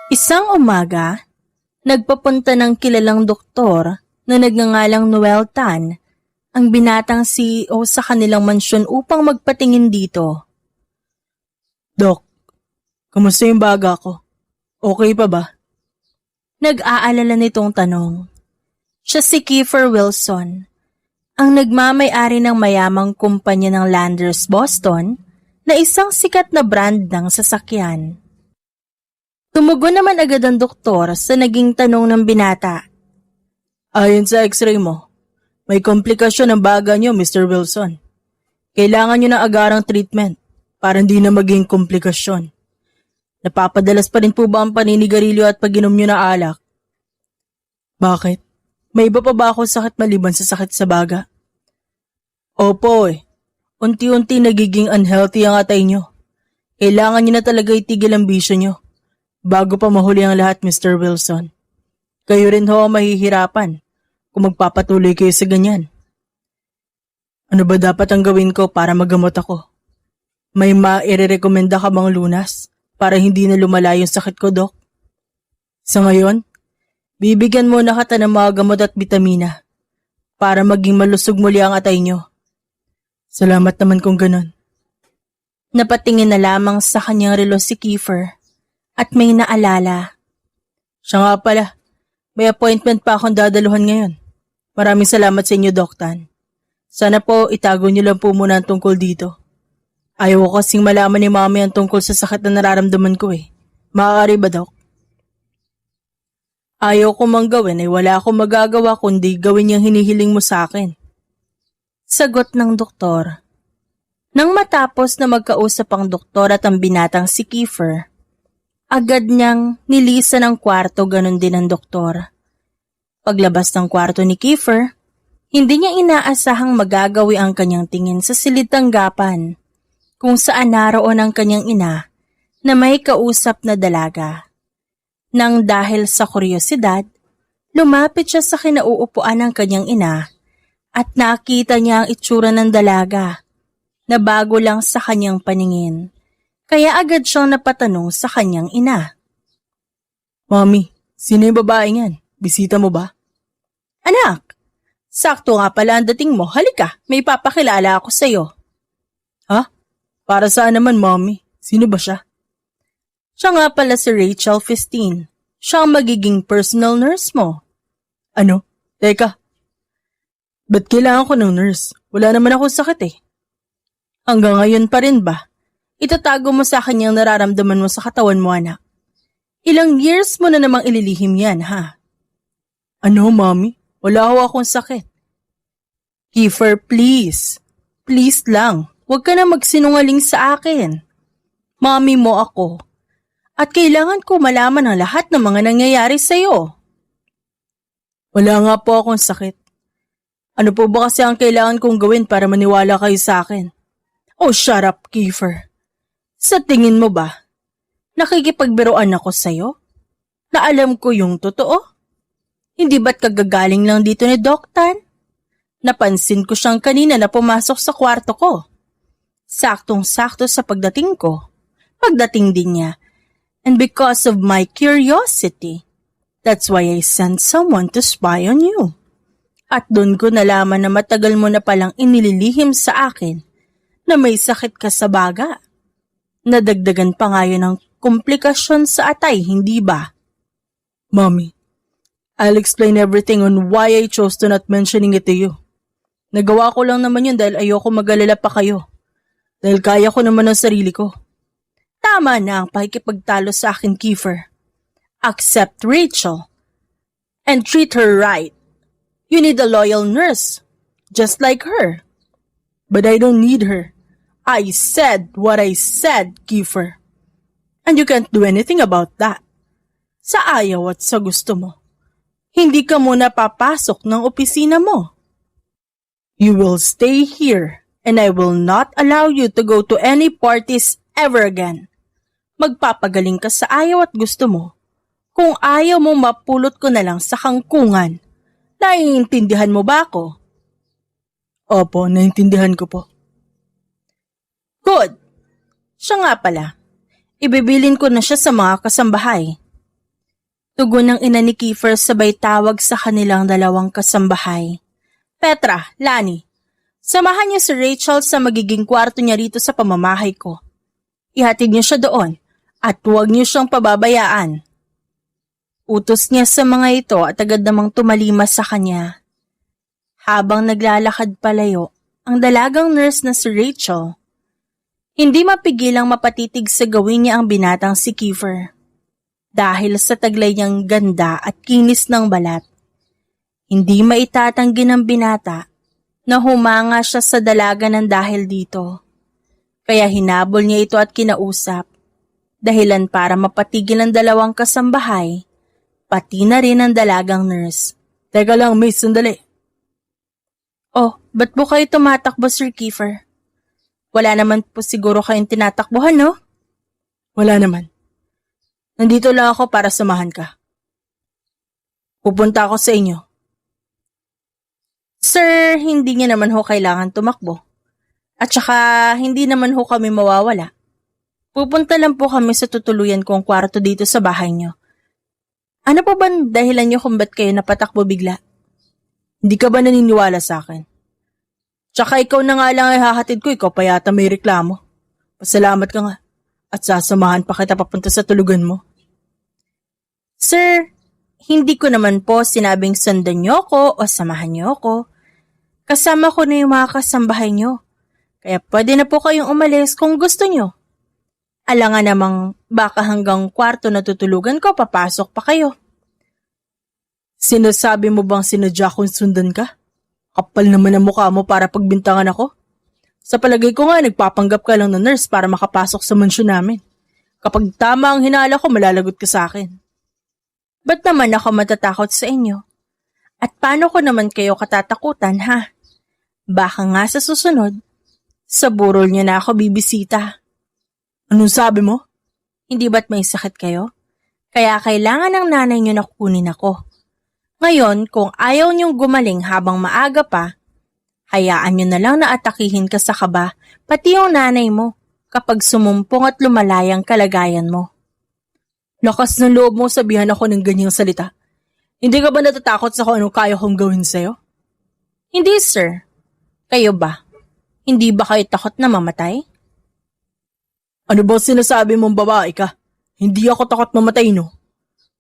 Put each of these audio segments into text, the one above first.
Isang umaga, nagpapunta ng kilalang doktor na nagngangalang Noel Tan ang binatang CEO sa kanilang mansyon upang magpatingin dito. Dok, kamusta yung baga ko? Okay pa ba? Nag-aalala nitong tanong. Siya si Kiefer Wilson, ang nagmamay-ari ng mayamang kumpanya ng Landers Boston na isang sikat na brand ng sasakyan. Tumugon naman agad ang doktor sa naging tanong ng binata. Ayon sa x-ray mo, may komplikasyon ang baga niyo, Mr. Wilson. Kailangan niyo ng agarang treatment para hindi na maging komplikasyon. Napapadalas pa rin po ba ang paninigarilyo at pag-inom niyo na alak? Bakit? May iba pa ba ako sakit maliban sa sakit sa baga? Opo Unti-unti nagiging unhealthy ang atay niyo. Kailangan niyo na talaga itigil ang bisyo niyo. Bago pa mahuli ang lahat, Mr. Wilson. Kayo rin ho ang mahihirapan kung magpapatuloy kayo sa ganyan. Ano ba dapat ang gawin ko para magamot ako? May mairerekomenda ka bang lunas para hindi na lumala yung sakit ko, Dok? Sa ngayon, bibigyan muna kita ng mga gamot at bitamina para maging malusog muli ang atay niyo. Salamat naman kung ganun. Napatingin na lamang sa kanyang relo si Kiefer at may naalala. Siya nga pala, may appointment pa akong dadaluhan ngayon. Maraming salamat sa inyo, Doc Tan. Sana po itago niyo lang po muna ang tungkol dito. Ayaw ko kasing malaman ni Mami ang tungkol sa sakit na nararamdaman ko eh. Maaari ba, Doc? Ayaw ko mang gawin ay wala akong magagawa kundi gawin yung hinihiling mo sa akin. Sagot ng doktor. Nang matapos na magkausap ang doktor at ang binatang si Kiefer, agad niyang nilisan ang kwarto, ganun din ang doktor. Paglabas ng kwarto ni Kiefer, hindi niya inaasahang magagawi ang kanyang tingin sa silid-tanggapan kung saan naroon ang kanyang ina na may kausap na dalaga. Nang dahil sa kuryosidad, lumapit siya sa kinauupuan ng kanyang ina at nakita niya ang itsura ng dalaga na bago lang sa kanyang paningin. Kaya agad siyang napatanong sa kanyang ina. Mami, sino yung babaeng yan? Bisita mo ba? Anak, sakto nga pala ang dating mo. Halika, may papakilala ako sa'yo. Ha? Para saan naman, Mami? Sino ba siya? Siya nga pala si Rachel Fistine. Siya ang magiging personal nurse mo. Ano? Teka. Ba't kailangan ko ng nurse? Wala naman akong sakit eh. Hanggang ngayon pa rin ba? Itatago mo sa akin yung nararamdaman mo sa katawan mo, anak. Ilang years mo na namang ililihim yan, ha? Ano, Mami? Wala ho akong sakit. Kiefer, please. Please lang. Huwag ka na magsinungaling sa akin. Mami mo ako. At kailangan ko malaman ang lahat ng mga nangyayari sa'yo. Wala nga po akong sakit. Ano po ba kasi ang kailangan kong gawin para maniwala kayo sa akin? Oh, shut up, Kiefer. Sa tingin mo ba, nakikipagbiruan ako sa'yo? Na alam ko yung totoo? Hindi ba't kagagaling lang dito ni Doc Tan? Napansin ko siyang kanina na pumasok sa kwarto ko. Saktong-sakto sa pagdating ko. Pagdating din niya. And because of my curiosity, that's why I sent someone to spy on you. At doon ko nalaman na matagal mo na palang inililihim sa akin na may sakit ka sa baga. Nadagdagan pa nga yun ng komplikasyon sa atay, hindi ba? Mommy, I'll explain everything on why I chose to not mentioning it to you. Nagawa ko lang naman yun dahil ayoko mag-alala pa kayo. Dahil kaya ko naman ang sarili ko. Tama na ang pakikipagtalo sa akin, Kiefer. Accept Rachel and treat her right. You need a loyal nurse, just like her. But I don't need her. I said what I said, Kiefer. And you can't do anything about that. Sa ayaw at sa gusto mo, hindi ka muna papasok ng opisina mo. You will stay here and I will not allow you to go to any parties ever again. Magpapagaling ka sa ayaw at gusto mo. Kung ayaw mo, mapulot ko na lang sa kangkungan. Naiintindihan mo ba ako? Opo, naiintindihan ko po. Good. Siya nga pala. Ibibilin ko na siya sa mga kasambahay. Tugon ng ina ni Kiefer sabay tawag sa kanilang dalawang kasambahay. Petra, Lani, samahan niyo si Rachel sa magiging kwarto niya rito sa pamamahay ko. Ihatid niyo siya doon at huwag niyo siyang pababayaan. Utos niya sa mga ito at agad namang tumalimas sa kanya. Habang naglalakad palayo, ang dalagang nurse na si Rachel, hindi mapigilang mapatitig sa gawin niya ang binatang si Kiefer. Dahil sa taglay niyang ganda at kinis ng balat, hindi maitatanggi ng binata na humanga siya sa dalaga ng dahil dito. Kaya hinabol niya ito at kinausap, dahilan para mapatigil ang dalawang kasambahay, pati na rin ang dalagang nurse. Teka lang, miss, sandali. Oh, ba't po kayo tumatakbo, Sir Kiefer? Wala naman po siguro kayong tinatakbuhan, no? Wala naman. Nandito lang ako para samahan ka. Pupunta ako sa inyo. Sir, hindi niya naman ho kailangan tumakbo. At saka, hindi naman ho kami mawawala. Pupunta lang po kami sa tutuluyan kong kwarto dito sa bahay niyo. Ano po ba dahilan niyo kung ba't kayo napatakbo bigla? Hindi ka ba naniniwala sa akin? Tsaka ikaw na nga lang ay hahatid ko, ikaw pa yata may reklamo. Pasalamat ka nga. At sasamahan pa kita papunta sa tulugan mo. Sir, hindi ko naman po sinabing sundan niyo ko o samahan niyo ko. Kasama ko na yung mga kasambahay niyo. Kaya pwede na po kayong umalis kung gusto niyo. Alangan namang baka hanggang kwarto na tutulugan ko, papasok pa kayo. Sinasabi mo bang sinadya kong sundan ka? Kapal naman ang mukha mo para pagbintangan ako. Sa palagay ko nga, nagpapanggap ka lang na nurse para makapasok sa mansyon namin. Kapag tama ang hinala ko, malalagot ka sa akin. Ba't naman ako matatakot sa inyo? At paano ko naman kayo katatakutan, ha? Baka nga sa susunod, sa burol niyo na ako bibisita. Anong sabi mo? Hindi ba't may sakit kayo? Kaya kailangan ng nanay niyo na kunin ako. Ngayon, kung ayaw niyong gumaling habang maaga pa, hayaan niyo na lang na atakihin ka sa kaba, pati yung nanay mo, kapag sumumpong at lumalayang kalagayan mo. Lakas ng loob mo sabihan ako ng ganyang salita. Hindi ka ba natatakot sa kung anong kaya kong gawin sa'yo? Hindi, sir. Kayo ba? Hindi ba kayo takot na mamatay? Ano ba sinasabi mong babae ka? Hindi ako takot mamatay, no?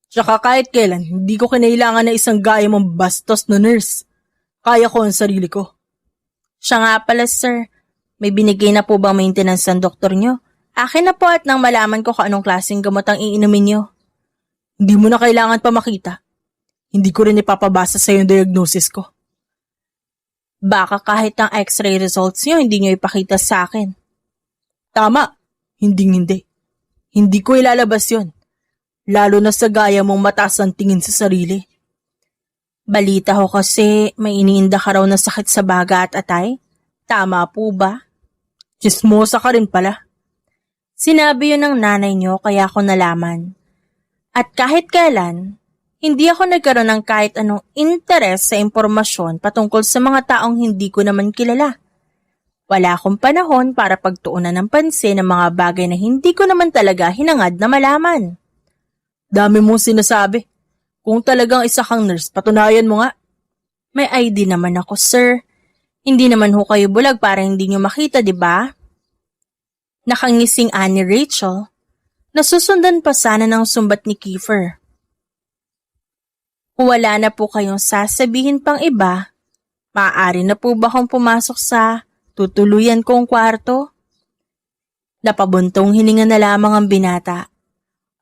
Tsaka kahit kailan, hindi ko kinailangan na isang gaya mong bastos na nurse. Kaya ko ang sarili ko. Siya nga pala, sir. May binigay na po bang maintenance ng doktor niyo? Akin na po at nang malaman ko kung anong klaseng gamot ang iinumin niyo. Hindi mo na kailangan pa makita. Hindi ko rin ipapabasa sa yung diagnosis ko. Baka kahit ang x-ray results niyo, hindi niyo ipakita sa akin. Tama. Hindi. Hindi ko ilalabas yon. Lalo na sa gaya mong mataas ang tingin sa sarili. Balita ko kasi may iniinda ka raw na sakit sa baga at atay. Tama po ba? Chismosa ka rin pala. Sinabi yun ng nanay niyo kaya ako nalaman. At kahit kailan, hindi ako nagkaroon ng kahit anong interes sa impormasyon patungkol sa mga taong hindi ko naman kilala. Wala akong panahon para pagtuunan ng pansin ng mga bagay na hindi ko naman talaga hinangad na malaman. Dami mong sinasabi. Kung talagang isa kang nurse, patunayan mo nga. May ID naman ako, sir. Hindi naman ho kayo bulag para hindi nyo makita, di ba? Nakangising ani Rachel. Nasusundan pa sana ng sumbat ni Kiefer. Wala na po kayong sasabihin pang iba. Maaari na po ba akong pumasok sa tutuluyan kong kwarto? Napabuntong hininga na lamang ang binata.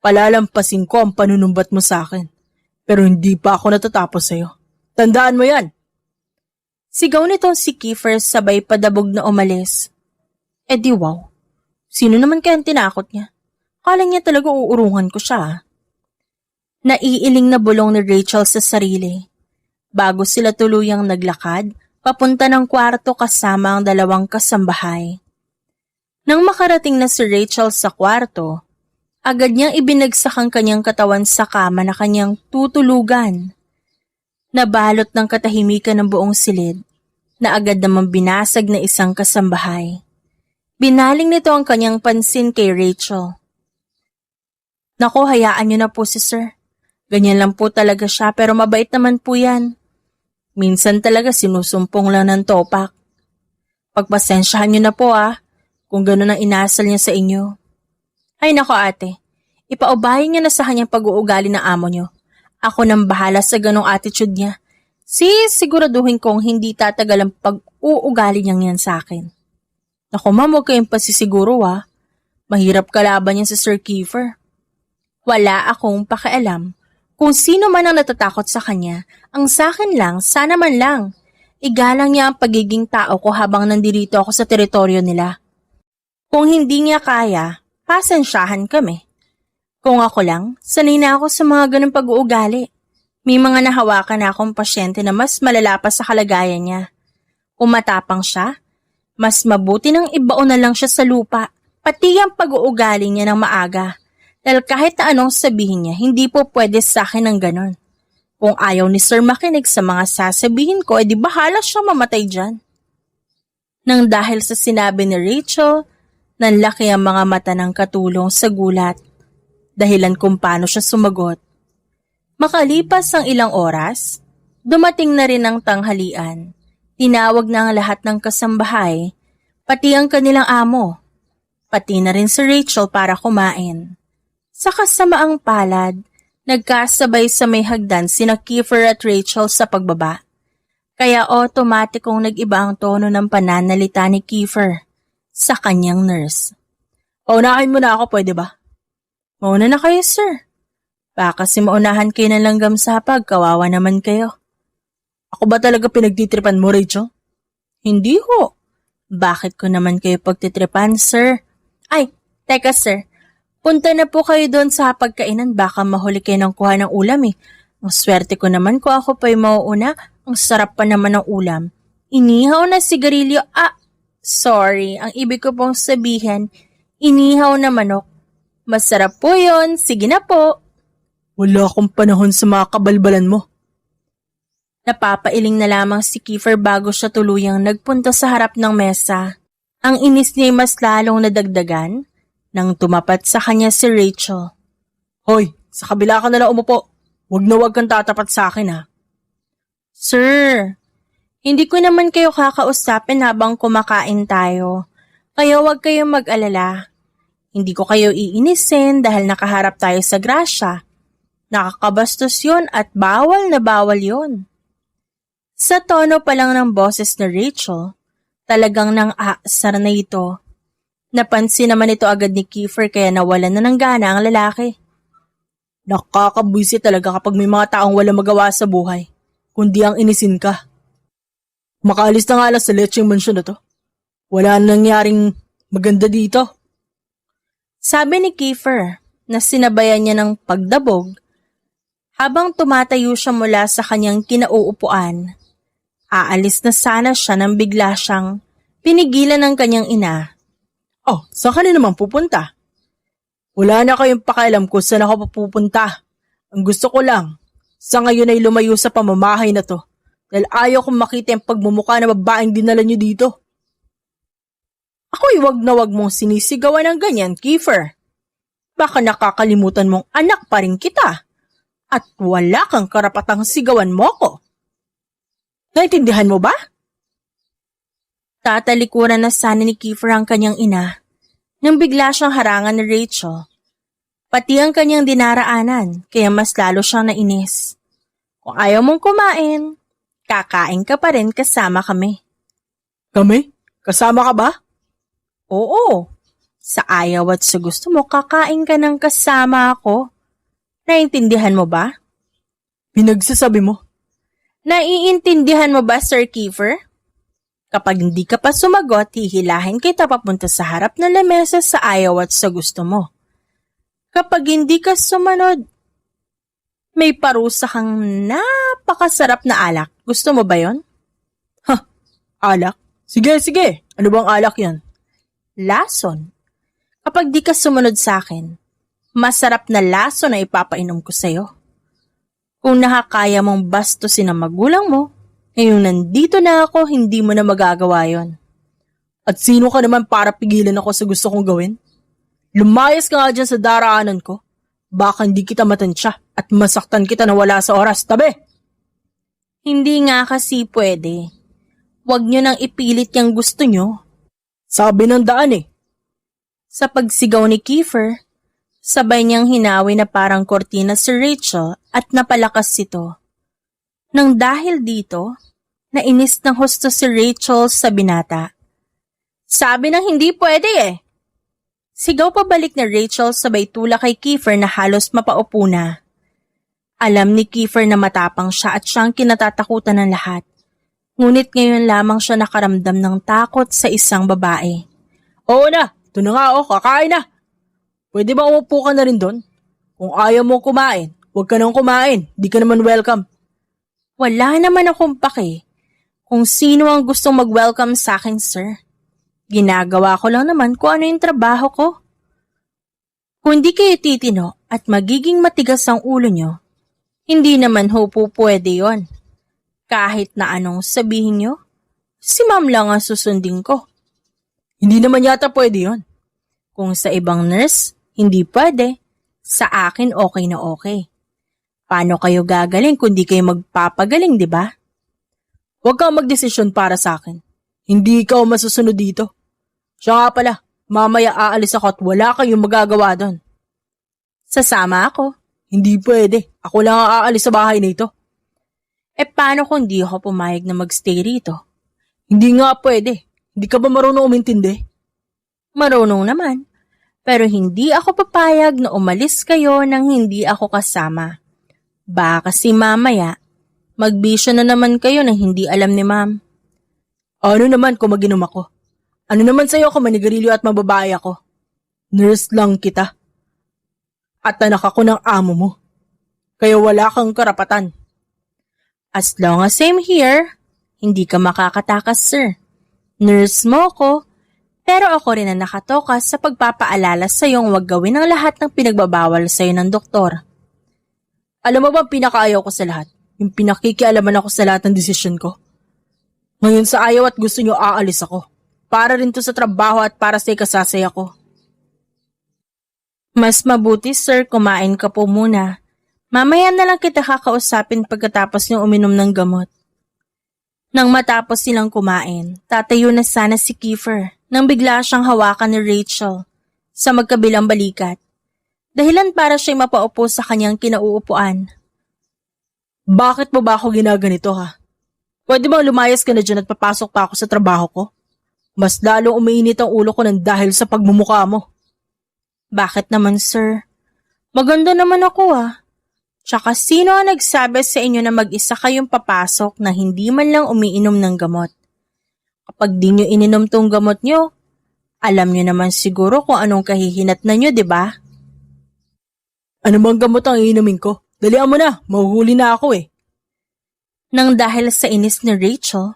Palalampasin ko ang panunumbat mo sa akin. Pero hindi pa ako natatapos sa'yo. Tandaan mo yan. Sigaw nito si Kiefer sabay padabog na umalis. Eh di wow. Sino naman kaya ang tinakot niya? Kala niya talaga uurungan ko siya. Naiiling na bulong ni Rachel sa sarili. Bago sila tuluyang naglakad, papunta ng kwarto kasama ang dalawang kasambahay. Nang makarating na si Rachel sa kwarto, agad niyang ibinagsak ang kanyang katawan sa kama na kanyang tutulugan. Nabalot ng katahimikan ng buong silid, na agad namang binasag na isang kasambahay. Binaling nito ang kanyang pansin kay Rachel. Naku, hayaan niyo na po si sir. Ganyan lang po talaga siya pero mabait naman po yan. Minsan talaga sinusumpong lang ng topak. Pagpasensyahan niyo na po kung gano'n ang inasal niya sa inyo. Ay nako ate, ipaubahin niya na sa kanyang pag-uugali ng amo niyo. Ako nang bahala sa ganong attitude niya. Siguraduhin kong hindi tatagal ang pag-uugali niyang yan sa akin. Naku ma'am, huwag kayong pasisiguro Mahirap kalaban niya si Sir Kiefer. Wala akong pakialam kung sino man ang natatakot sa kanya. Ang sakin lang, sana man lang. Igalang niya ang pagiging tao ko habang nandito ako sa teritoryo nila. Kung hindi niya kaya, pasensyahan kami. Kung ako lang, sanay na ako sa mga ganong pag-uugali. May mga nahawakan na akong pasyente na mas malala pa sa kalagayan niya. Kung matapang siya, mas mabuti nang ibaon na lang siya sa lupa, pati ang pag-uugali niya ng maaga. Dahil kahit na anong sabihin niya, hindi po pwede sa akin ng ganon. Kung ayaw ni Sir makinig sa mga sasabihin ko, edi bahala siya mamatay dyan. Nang dahil sa sinabi ni Rachel, nanlaki ang mga mata ng katulong sa gulat. Dahilan kung paano siya sumagot. Makalipas ang ilang oras, dumating na rin ang tanghalian. Tinawag na ang lahat ng kasambahay, pati ang kanilang amo. Pati na rin si Rachel para kumain. Sa kasamaang palad, nagkasabay sa may hagdan sina Kiefer at Rachel sa pagbaba. Kaya otomatikong nag-iba ang tono ng pananalita ni Kiefer sa kanyang nurse. Paunahin mo na ako, pwede ba? Mauna na kayo, sir. Baka kasi maunahan kayo ng langgam sa hapag, kawawa naman kayo. Ako ba talaga pinagtitripan mo, Rachel? Hindi ho. Bakit ko naman kayo pagtitripan, sir? Ay, teka sir. Punta na po kayo doon sa pagkainan, baka mahuli kayo ng kuha ng ulam Ang swerte ko naman kung ako pa'y mauuna, ang sarap pa naman ng ulam. Inihaw na sigarilyo, sorry, ang ibig ko pong sabihin, inihaw na manok. Masarap po yon, sige na po. Wala akong panahon sa mga kabalbalan mo. Napapailing na lamang si Kiefer bago siya tuluyang nagpunta sa harap ng mesa. Ang inis niya'y mas lalong nadagdagan nang tumapat sa kanya si Rachel. Hoy, sa kabila ka nalang umupo. Huwag na huwag kang tatapat sa akin Sir, hindi ko naman kayo kakausapin habang kumakain tayo. Kaya huwag kayong mag-alala. Hindi ko kayo iinisin dahil nakaharap tayo sa grasya. Nakakabastos yun at bawal na bawal yun. Sa tono pa lang ng boses ni Rachel, talagang nang-aasar na ito. Napansin naman ito agad ni Kiefer kaya nawalan na ng gana ang lalaki. Nakakabwisit talaga kapag may mga taong wala magawa sa buhay, kundi ang inisin ka. Makaalis na nga lang sa lecheng mansyon na to. Wala nangyaring maganda dito. Sabi ni Kiefer na sinabayan niya ng pagdabog habang tumatayo siya mula sa kanyang kinauupuan. Aalis na sana siya nang bigla siyang pinigilan ng kanyang ina. Oh, saan ka na naman pupunta? Wala na kayong pakialam kung saan ako pupunta. Ang gusto ko lang, sa ngayon ay lumayo sa pamamahay na to dahil ayaw kong makita yung pagmumukha na babaeng dinala niyo dito. Ako'y wag na wag mong sinisigawan ng ganyan, Kiefer. Baka nakakalimutan mong anak pa rin kita at wala kang karapatang sigawan mo ko. Naintindihan mo ba? Tatalikuran na sana ni Kiefer ang kanyang ina nang bigla siyang harangan ni Rachel. Pati ang kanyang dinaraanan kaya mas lalo siyang nainis. Kung ayaw mong kumain, kakain ka pa rin kasama kami. Kami? Kasama ka ba? Oo. Sa ayaw at sa gusto mo, kakain ka ng kasama ako. Naintindihan mo ba? Pinagsasabi mo. Naiintindihan mo ba, Sir Kiefer? Kapag hindi ka pa sumagot, hihilahin kita papunta sa harap ng lamesa sa ayaw at sa gusto mo. Kapag hindi ka sumanod, may parusa kang napakasarap na alak. Gusto mo ba yon? Alak? Sige, sige. Ano bang alak yan? Lason. Kapag di ka sumunod sa akin, masarap na lason na ipapainom ko sa'yo. Kung nakakaya mong bastusin ang magulang mo, ngayong nandito na ako, hindi mo na magagawa yon. At sino ka naman para pigilan ako sa gusto kong gawin? Lumayas ka nga dyan sa daraanan ko. Baka hindi kita matansya at masaktan kita na wala sa oras. Tabi! Hindi nga kasi pwede. Huwag nyo nang ipilit yung gusto nyo. Sabi ng daan eh. Sa pagsigaw ni Kiefer, sabay niyang hinawi na parang kortina si Rachel at napalakas ito. Nang dahil dito, nainis ng husto si Rachel sa binata. Sabi nang hindi pwede eh. Sigaw pabalik ni Rachel sabay tula kay Kiefer na halos mapaupo na. Alam ni Kiefer na matapang siya at siyang kinatatakutan ng lahat. Ngunit ngayon lamang siya nakaramdam ng takot sa isang babae. Oo na, ito na nga kakain na. Pwede ba umupo ka na rin doon? Kung ayaw mo kumain, huwag ka nang kumain. Di ka naman welcome. Wala naman akong pake. Kung sino ang gustong mag-welcome sa akin, sir. Ginagawa ko lang naman kung ano yung trabaho ko. Kung di kayo titino at magiging matigas ang ulo nyo, hindi naman ho po pwede yon. Kahit na anong sabihin nyo, si ma'am lang ang susundin ko. Hindi naman yata pwede yon. Kung sa ibang nurse, hindi pwede. Sa akin okay na okay. Paano kayo gagaling kung di kayo magpapagaling, di ba? Huwag kang magdesisyon para sa akin. Hindi ikaw masusunod dito. Siya nga pala, mamaya aalis ako at wala kayong magagawa doon. Sasama ako. Hindi pwede. Ako lang ang aalis sa bahay na ito. Paano kung di ako pumayag na magstay rito? Hindi nga pwede. Hindi ka ba marunong umintindi? Marunong naman. Pero hindi ako papayag na umalis kayo nang hindi ako kasama. Baka kasi mamaya, magbisyo na naman kayo nang hindi alam ni ma'am. Ano naman kung mag-inom ako? Ano naman sa'yo kung manigarilyo at mababae ako? Nurse lang kita. At anak ako ng amo mo. Kaya wala kang karapatan. As long as I'm here, hindi ka makakatakas, sir. Nurse mo ko, pero ako rin ang nakatokas sa pagpapaalala sa iyong huwag gawin ang lahat ng pinagbabawal sa iyo ng doktor. Alam mo ba ang pinakaayaw ko sa lahat? Yung pinakikialaman ako sa lahat ng desisyon ko. Ngayon sa ayaw at gusto nyo aalis ako. Para rin to sa trabaho at para sa ikasasaya ko. Mas mabuti, sir, kumain ka po muna. Mamaya na lang kita kakausapin pagkatapos niyong uminom ng gamot. Nang matapos silang kumain, tatayo na sana si Kiefer nang bigla siyang hawakan ni Rachel sa magkabilang balikat. Dahilan para siya'y mapaupo sa kanyang kinauupuan. Bakit mo ba ako ginaganito ha? Pwede bang lumayas ka na dyan at papasok pa ako sa trabaho ko? Mas lalong umiinit ang ulo ko nang dahil sa pagmumukha mo. Bakit naman, sir? Maganda naman ako Tsaka sino ang nagsabi sa inyo na mag-isa kayong papasok na hindi man lang umiinom ng gamot? Kapag di nyo ininom tong gamot nyo, alam nyo naman siguro kung anong kahihinatnan nyo, di ba? Ano bang gamot ang iinumin ko? Dalian mo na, mahuhuli na ako eh. Nang dahil sa inis ni Rachel,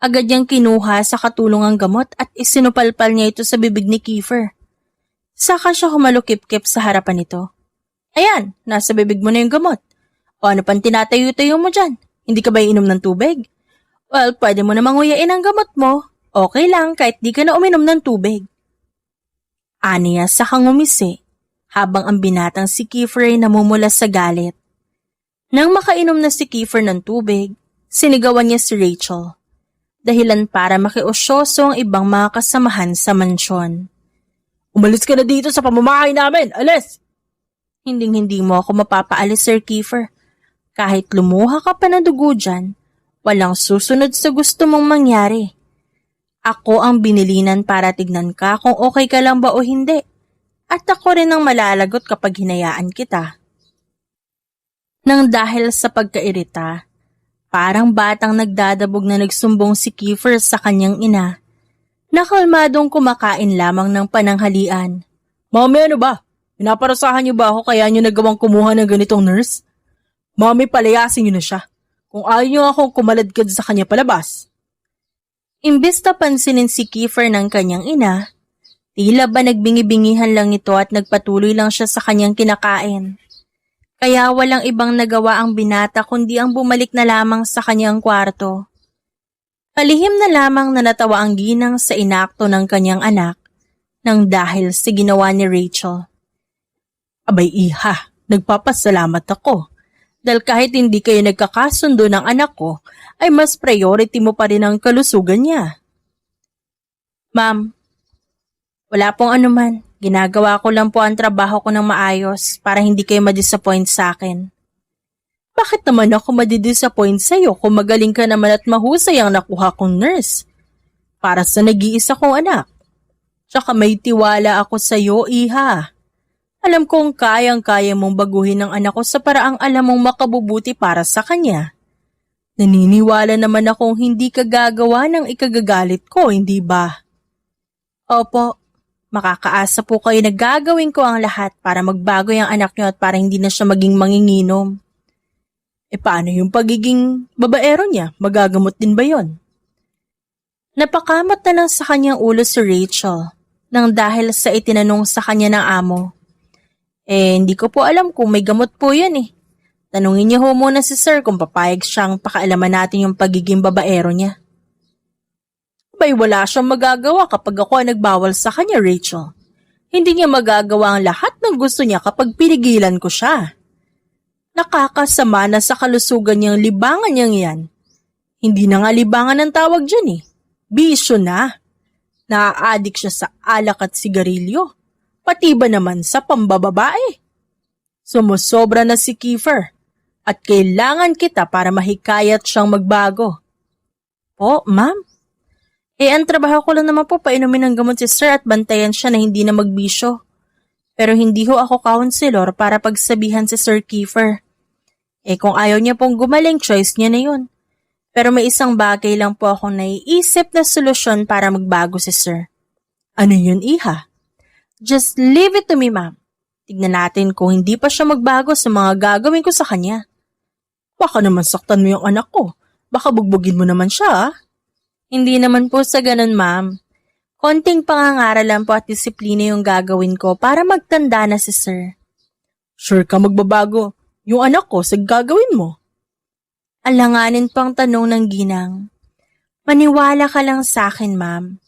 agad niyang kinuha sa katulong ang gamot at isinupalpal niya ito sa bibig ni Kiefer. Saka siya humalukip-kip sa harapan nito. Ayan, nasa bibig mo na yung gamot. O ano pang tinatayo-tayo mo dyan? Hindi ka ba iinom ng tubig? Well, pwede mo namang nguyain ang gamot mo. Okay lang kahit di ka na uminom ng tubig. Aniya sa ngumisi habang ang binatang si Kiefer ay namumula sa galit. Nang makainom na si Kiefer ng tubig, sinigawan niya si Rachel. Dahilan para makiusyoso ang ibang mga kasamahan sa mansyon. Umalis ka na dito sa pamamahay namin! Alis! Hinding-hindi mo ako mapapaalis, Sir Kiefer. Kahit lumuha ka pa ng dugo dyan, walang susunod sa gusto mong mangyari. Ako ang binilinan para tignan ka kung okay ka lang ba o hindi. At ako rin ang malalagot kapag hinayaan kita. Nang dahil sa pagkairita, parang batang nagdadabog na nagsumbong si Kiefer sa kanyang ina. Nakalmadong kumakain lamang ng pananghalian. Mami, ano ba? Pinaparasahan niyo ba ako kaya niyo nagawang kumuha ng ganitong nurse? Mami, palayasin niyo na siya. Kung ayaw niyo akong kumaladkad sa kanya palabas. Imbes na pansinin si Kiefer ng kanyang ina, tila ba nagbingi-bingihan lang ito at nagpatuloy lang siya sa kanyang kinakain. Kaya walang ibang nagawa ang binata kundi ang bumalik na lamang sa kanyang kwarto. Palihim na lamang na natawa ang ginang sa inakto ng kanyang anak nang dahil sa ginawa ni Rachel. Abay iha, nagpapasalamat ako. Dahil kahit hindi kayo nagkakasundo ng anak ko, ay mas priority mo pa rin ang kalusugan niya. Ma'am, wala pong anuman. Ginagawa ko lang po ang trabaho ko ng maayos para hindi kayo ma-disappoint sa akin. Bakit naman ako madidisappoint sa'yo kung magaling ka naman at mahusay ang nakuha kong nurse? Para sa nag-iisa kong anak. Tsaka may tiwala ako sa'yo, iha. Alam kong kayang-kaya mong baguhin ang anak ko sa paraang alam mong makabubuti para sa kanya. Naniniwala naman akong hindi ka gagawa ng ikagagalit ko, hindi ba? Opo, makakaasa po kayo na gagawin ko ang lahat para magbago yung anak niyo at para hindi na siya maging manginginom. Paano yung pagiging babaero niya? Magagamot din ba yon? Napakamot na lang sa kanyang ulo si Rachel nang dahil sa itinanong sa kanya ng amo. Hindi ko po alam kung may gamot po yan eh. Tanungin niyo ho muna si sir kung papayag siyang pakialaman natin yung pagiging babaero niya. Abay wala siyang magagawa kapag ako ang nagbawal sa kanya, Rachel. Hindi niya magagawa ang lahat ng gusto niya kapag pinigilan ko siya. Nakakasama na sa kalusugan niyang libangan niyang yan. Hindi na nga libangan ang tawag dyan eh. Bisyo na. Naa-addict siya sa alak at sigarilyo. Pati ba naman sa pambababae? Sumusobra na si Kiefer at kailangan kita para mahikayat siyang magbago. Po, ma'am? Ang trabaho ko lang naman po painumin ng gamot si sir at bantayan siya na hindi na magbisyo. Pero hindi ho ako counselor para pagsabihan si Sir Kiefer. Kung ayaw niya pong gumaling, choice niya na yun. Pero may isang bagay lang po akong naiisip na solusyon para magbago si sir. Ano yun, iha? Just leave it to me, ma'am. Tignan natin kung hindi pa siya magbago sa mga gagawin ko sa kanya. Baka naman saktan mo yung anak ko. Baka bugbugin mo naman siya, ah. Hindi naman po sa ganun, ma'am. Konting pangangaralan po at disiplina yung gagawin ko para magtanda na si sir. Sure ka magbabago. Yung anak ko, sa gagawin mo. Alanganin pang tanong ng ginang. Maniwala ka lang sa akin, ma'am.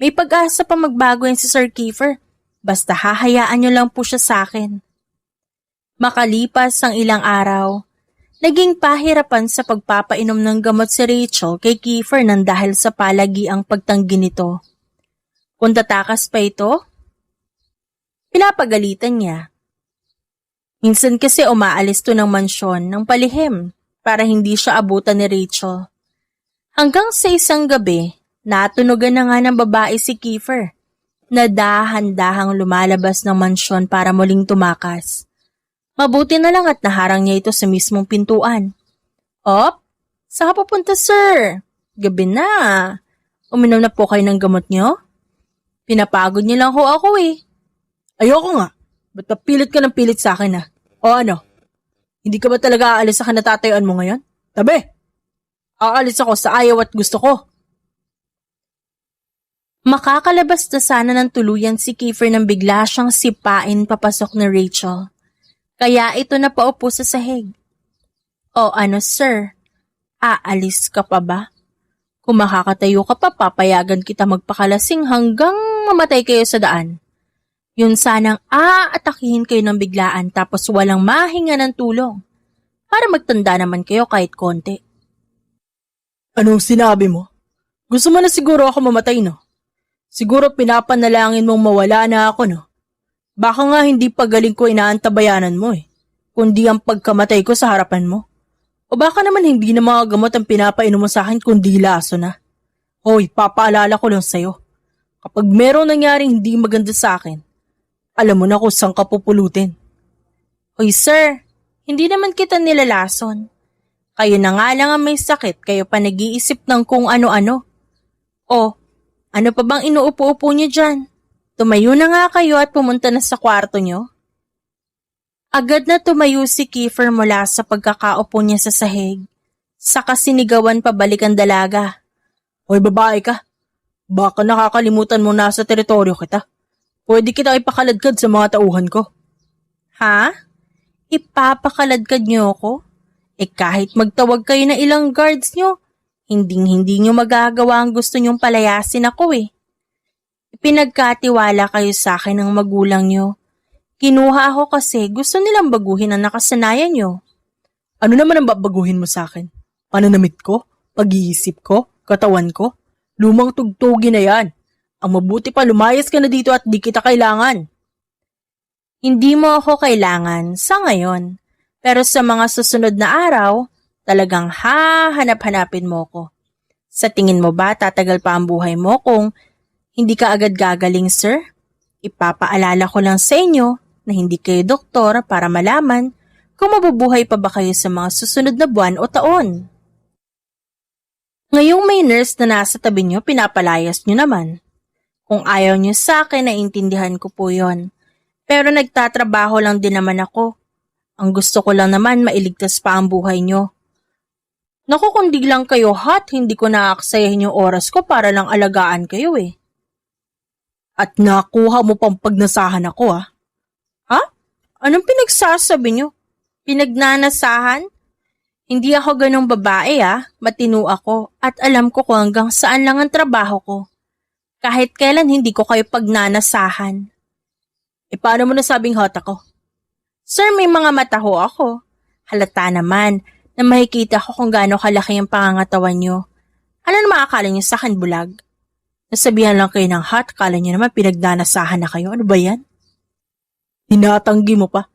May pag-asa pa magbago yan si Sir Kiefer. Basta hahayaan niyo lang po siya sa akin. Makalipas ang ilang araw, naging pahirapan sa pagpapainom ng gamot si Rachel kay Kiefer nang dahil sa palagiang pagtanggi nito. Kung tatakas pa ito, pinapagalitan niya. Minsan kasi umaalis to ng mansyon ng palihim para hindi siya abutan ni Rachel. Hanggang sa isang gabi, natunugan na nga ng babae si Kiefer na dahan-dahang lumalabas ng mansyon para muling tumakas. Mabuti na lang at naharang niya ito sa mismong pintuan. Op, saan ka papunta, sir? Gabi na. Uminom na po kayo ng gamot niyo? Pinapagod niyo lang ho ako eh. Ayoko nga. Ba't pilit ka ng pilit sa akin, ah? O ano? Hindi ka ba talaga aalis sa kanatatayuan mo ngayon? Tabi! Aalis ako sa ayaw at gusto ko. Makakalabas na sana ng tuluyan si Kiefer nang bigla siyang sipain papasok ni Rachel. Kaya ito na paupo sa sahig. O ano, sir? Aalis ka pa ba? Kung makakatayo ka pa, papayagan kita magpakalasing hanggang mamatay kayo sa daan. Yun sanang aatakihin kayo ng biglaan tapos walang mahinga ng tulong. Para magtanda naman kayo kahit konti. Anong sinabi mo? Gusto mo na siguro ako mamatay, no? Siguro pinapanalangin mong mawala na ako, no? Baka nga hindi pagaling ko inaantabayanan mo eh. Kundi ang pagkamatay ko sa harapan mo. O baka naman hindi na mga gamot ang pinapainom mo sa akin kundi laso na. Hoy, papaalala ko lang sa'yo. Kapag merong nangyaring hindi maganda sa akin, alam mo na kung saan ka pupulutin. Hoy sir, hindi naman kita nilalason. Kayo na nga lang ang may sakit, kayo pa nag-iisip ng kung ano-ano. O, ano pa bang inuupo-upo niyo dyan? Tumayo na nga kayo at pumunta na sa kwarto niyo. Agad na tumayo si Kiefer mula sa pagkakaupo niya sa sahig. Saka sinigawan pabalik ang dalaga. Hoy babae ka, baka nakakalimutan mo na sa teritoryo kita. Pwede kita ipakaladkad sa mga tauhan ko. Ha? Ipapakaladkad niyo ako? Kahit magtawag kayo na ilang guards niyo, hindi niyo magagawa ang gusto niyong palayasin ako eh. Pinagkatiwala kayo sa akin ng magulang niyo. Kinuha ako kasi gusto nilang baguhin ang nakasanayan nyo. Ano naman ang babaguhin mo sa akin? Pananamit ko? Pag-iisip ko? Katawan ko? Lumang tugtugi na yan. Ang mabuti pa lumayas ka na dito at di kita kailangan. Hindi mo ako kailangan sa ngayon. Pero sa mga susunod na araw, talagang hahanap-hanapin mo ko. Sa tingin mo ba tatagal pa ang buhay mo kung hindi ka agad gagaling, sir? Ipapaalala ko lang sa inyo na hindi kayo doktor para malaman kung mabubuhay pa ba kayo sa mga susunod na buwan o taon. Ngayong may nurse na nasa tabi nyo, pinapalayas nyo naman. Kung ayaw nyo sa akin, naiintindihan ko po yon. Pero nagtatrabaho lang din naman ako. Ang gusto ko lang naman mailigtas pa ang buhay nyo. Naku, kung di lang kayo hot, hindi ko naaksayahin yung oras ko para lang alagaan kayo eh. At nakuha mo pang pagnasahan ako ah. Ha? Anong pinagsasabi nyo? Pinagnanasahan? Hindi ako ganong babae matino ako at alam ko kung hanggang saan lang ang trabaho ko. Kahit kailan hindi ko kayo pagnanasahan. Paano mo nasabing hot ako? Sir, may mga mata ho ako. Halata naman na makikita ko kung gaano kalaki ang pangangatawan nyo. Ano naman akala nyo sa akin, bulag? Nasabihan lang kayo ng hot, akala nyo naman pinagnanasahan na kayo. Ano ba yan? Tinatanggi mo pa.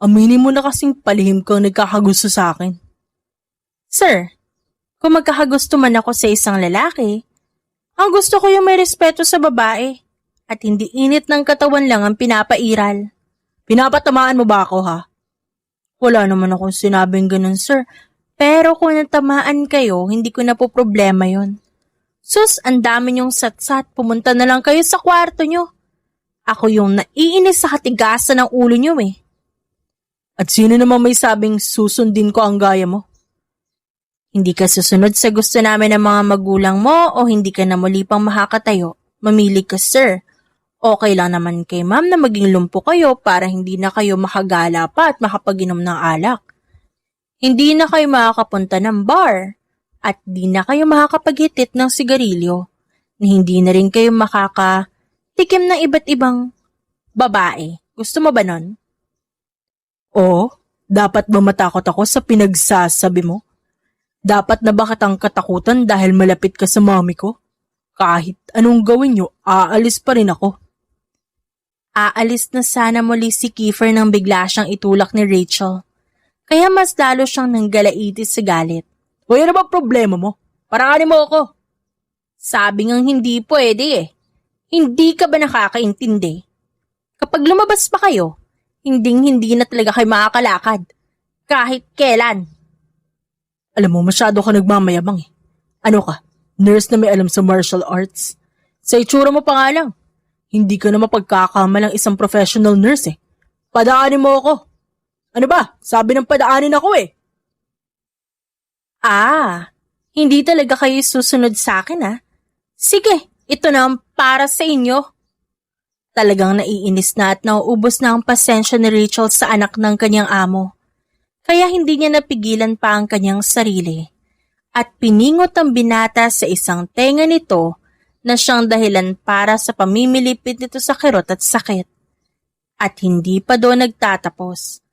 Aminin mo na kasing palihim kang nagkakagusto sa akin. Sir, kung magkakagusto man ako sa isang lalaki, ang gusto ko yung may respeto sa babae at hindi init ng katawan lang ang pinapairal. Pinapatamaan mo ba ako ha? Wala naman akong sinabing ganun, sir. Pero kung natamaan kayo, hindi ko na po problema yon. Sus, ang dami niyong satsat. Pumunta na lang kayo sa kwarto niyo. Ako yung naiinis sa katigasan ng ulo niyo eh. At sino naman may sabing susundin ko ang gaya mo? Hindi ka susunod sa gusto namin ng mga magulang mo o hindi ka na muli pang makakatayo. Mamili ka, sir. Okay lang naman kay ma'am na maging lumpo kayo para hindi na kayo makagala pa at makapaginom ng alak. Hindi na kayo makakapunta ng bar at di na kayo makakapaghitit ng sigarilyo na hindi na rin kayo makakatikim ng iba't ibang babae. Gusto mo ba nun? Oo, dapat ba matakot ako sa pinagsasabi mo? Dapat na ba kitang katakutan dahil malapit ka sa mami ko? Kahit anong gawin nyo, aalis pa rin ako. Aalis na sana muli si Kiefer nang bigla siyang itulak ni Rachel. Kaya mas lalo siyang nanggalaitis sa galit. O yan na ba problema mo? Paranganin mo ako. Sabi ngang hindi pwede eh. Hindi ka ba nakakaintindi? Kapag lumabas pa kayo, hindi na talaga kayo makakalakad. Kahit kailan. Alam mo, masyado ka nagmamayabang eh. Ano ka? Nurse na may alam sa martial arts? Sa itsura mo pa nga lang. Hindi ka na mapagkakamalang isang professional nurse eh. Padaanin mo ako. Ano ba? Sabi ng padaanin ako eh. Hindi talaga kayo susunod sa akin Sige, ito na ang para sa inyo. Talagang naiinis na at nauubos na ang pasensya ni Rachel sa anak ng kanyang amo. Kaya hindi niya napigilan pa ang kanyang sarili. At piningot ang binata sa isang tenga nito na siyang dahilan para sa pamimilipit nito sa kirot at sakit. At hindi pa doon nagtatapos.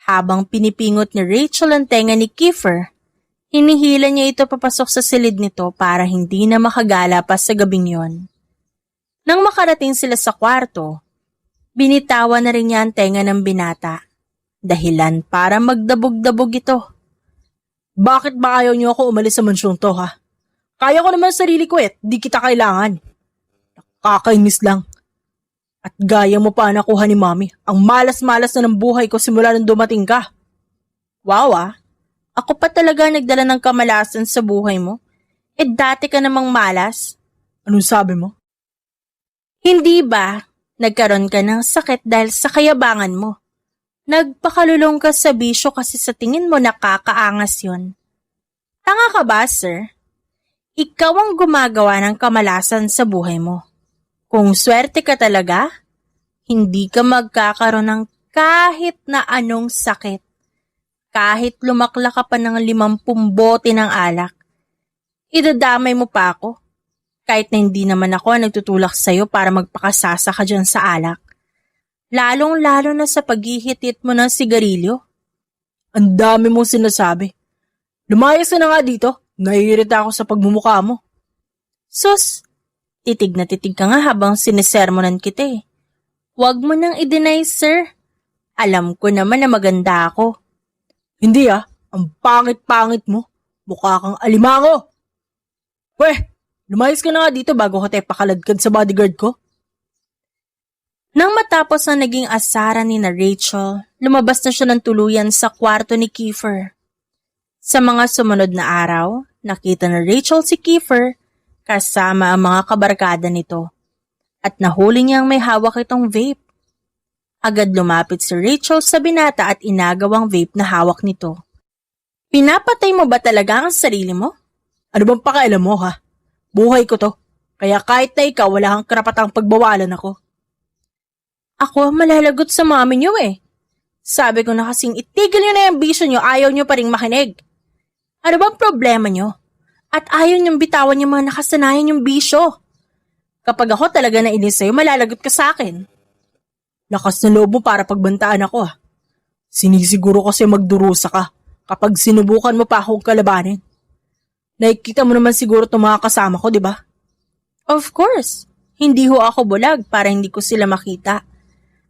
Habang pinipingot ni Rachel ang tenga ni Kiefer, hinihila niya ito papasok sa silid nito para hindi na makagala pa sa gabing yon. Nang makarating sila sa kwarto, binitawan na rin niya ang tenga ng binata. Dahilan para magdabog-dabog ito. Bakit ba ayaw niyo ako umalis sa mansyong to ha? Kaya ko naman sarili ko di kita kailangan. Nakakainis lang. At gaya mo pa nakuha ni mami, ang malas-malas na ng buhay ko simula nang dumating ka. Wow ako pa talaga nagdala ng kamalasan sa buhay mo. Dati ka namang malas. Anong sabi mo? Hindi ba nagkaroon ka ng sakit dahil sa kayabangan mo? Nagpakalulong ka sa bisyo kasi sa tingin mo nakakaangas yon. Tanga ka ba, sir? Ikaw ang gumagawa ng kamalasan sa buhay mo. Kung swerte ka talaga, hindi ka magkakaroon ng kahit na anong sakit. Kahit lumakla ka pa ng 50 bote ng alak, idadamay mo pa ako. Kahit na hindi naman ako ang nagtutulak sa'yo para magpakasasa ka dyan sa alak. Lalong-lalo na sa paghihitit mo ng sigarilyo. Ang dami mong sinasabi. Lumayas ka na nga dito. Naiirita ako sa pagmumukha mo. Sus, titig na titig ka nga habang sinisermonan kita eh. Huwag mo nang i-deny, sir. Alam ko naman na maganda ako. Hindi ang pangit-pangit mo. Mukha kang alimango. Weh, lumayas ka na nga dito bago ka tayo pakaladkad sa bodyguard ko. Nang matapos ang naging asaran ni na Rachel, lumabas na siya ng tuluyan sa kwarto ni Kiefer. Sa mga sumunod na araw, nakita na Rachel si Kiefer kasama ang mga kabarkada nito at nahuli niyang may hawak itong vape. Agad lumapit si Rachel sa binata at inagawang vape na hawak nito. Pinapatay mo ba talaga ang sarili mo? Ano bang pakialam mo Buhay ko to. Kaya kahit na ikaw wala kang karapatang pagbawalan ako. Ako malalagot sa mami niyo eh. Sabi ko na kasing itigil niyo na yung bisyo niyo, ayaw niyo pa ring makinig. Ano bang problema niyo? At ayaw niyong bitawan yung mga nakasanayan yung bisyo. Kapag ako talaga nainis sa'yo, malalagot ka sa akin. Lakas na loob mo para pagbantaan ako Sinisiguro kasi magdurusa ka kapag sinubukan mo pa akong kalabanin. Nakikita mo naman siguro itong mga kasama ko, di ba? Of course. Hindi ho ako bulag para hindi ko sila makita.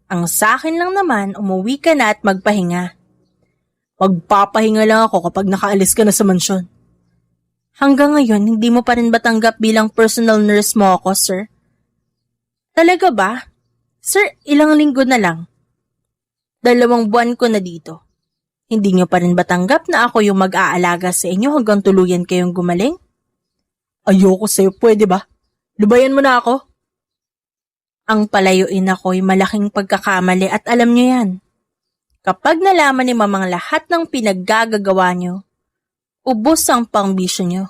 Ang sa akin lang naman, umuwi ka na at magpahinga. Magpapahinga lang ako kapag nakaalis ka na sa mansyon. Hanggang ngayon, hindi mo pa rin ba tanggap bilang personal nurse mo ako, sir? Talaga ba? Sir, ilang linggo na lang. 2 buwan ko na dito. Hindi niyo pa rin ba tanggap na ako yung mag-aalaga sa inyo hanggang tuluyan kayong gumaling? Ayoko sa'yo, pwede ba? Lubayan mo na ako. Ang palayuin ako'y malaking pagkakamali at alam niyo yan. Kapag nalaman ni mamang lahat ng pinaggagawa niyo, ubos ang pangbisyo niyo.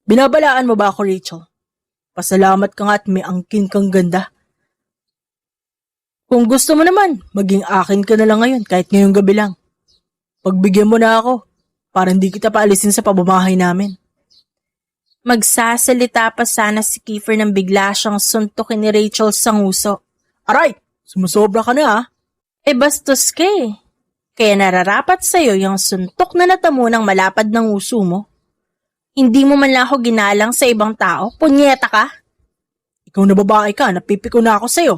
Binabalaan mo ba ako, Rachel? Pasalamat ka nga at may angkin kang ganda. Kung gusto mo naman, maging akin ka na lang ngayon kahit ngayong gabi lang. Pagbigyan mo na ako para hindi kita paalisin sa pamamahay namin. Magsasalita pa sana si Kiefer nang bigla siyang suntukin ni Rachel sa nguso. Aray! Sumusobra ka na Bastos ka eh. Kaya nararapat sa'yo yung suntok na natamo ng malapad ng uso mo. Hindi mo man lang ako ginalang sa ibang tao, punyeta ka. Ikaw na babae ka, napipiko na ako sa'yo.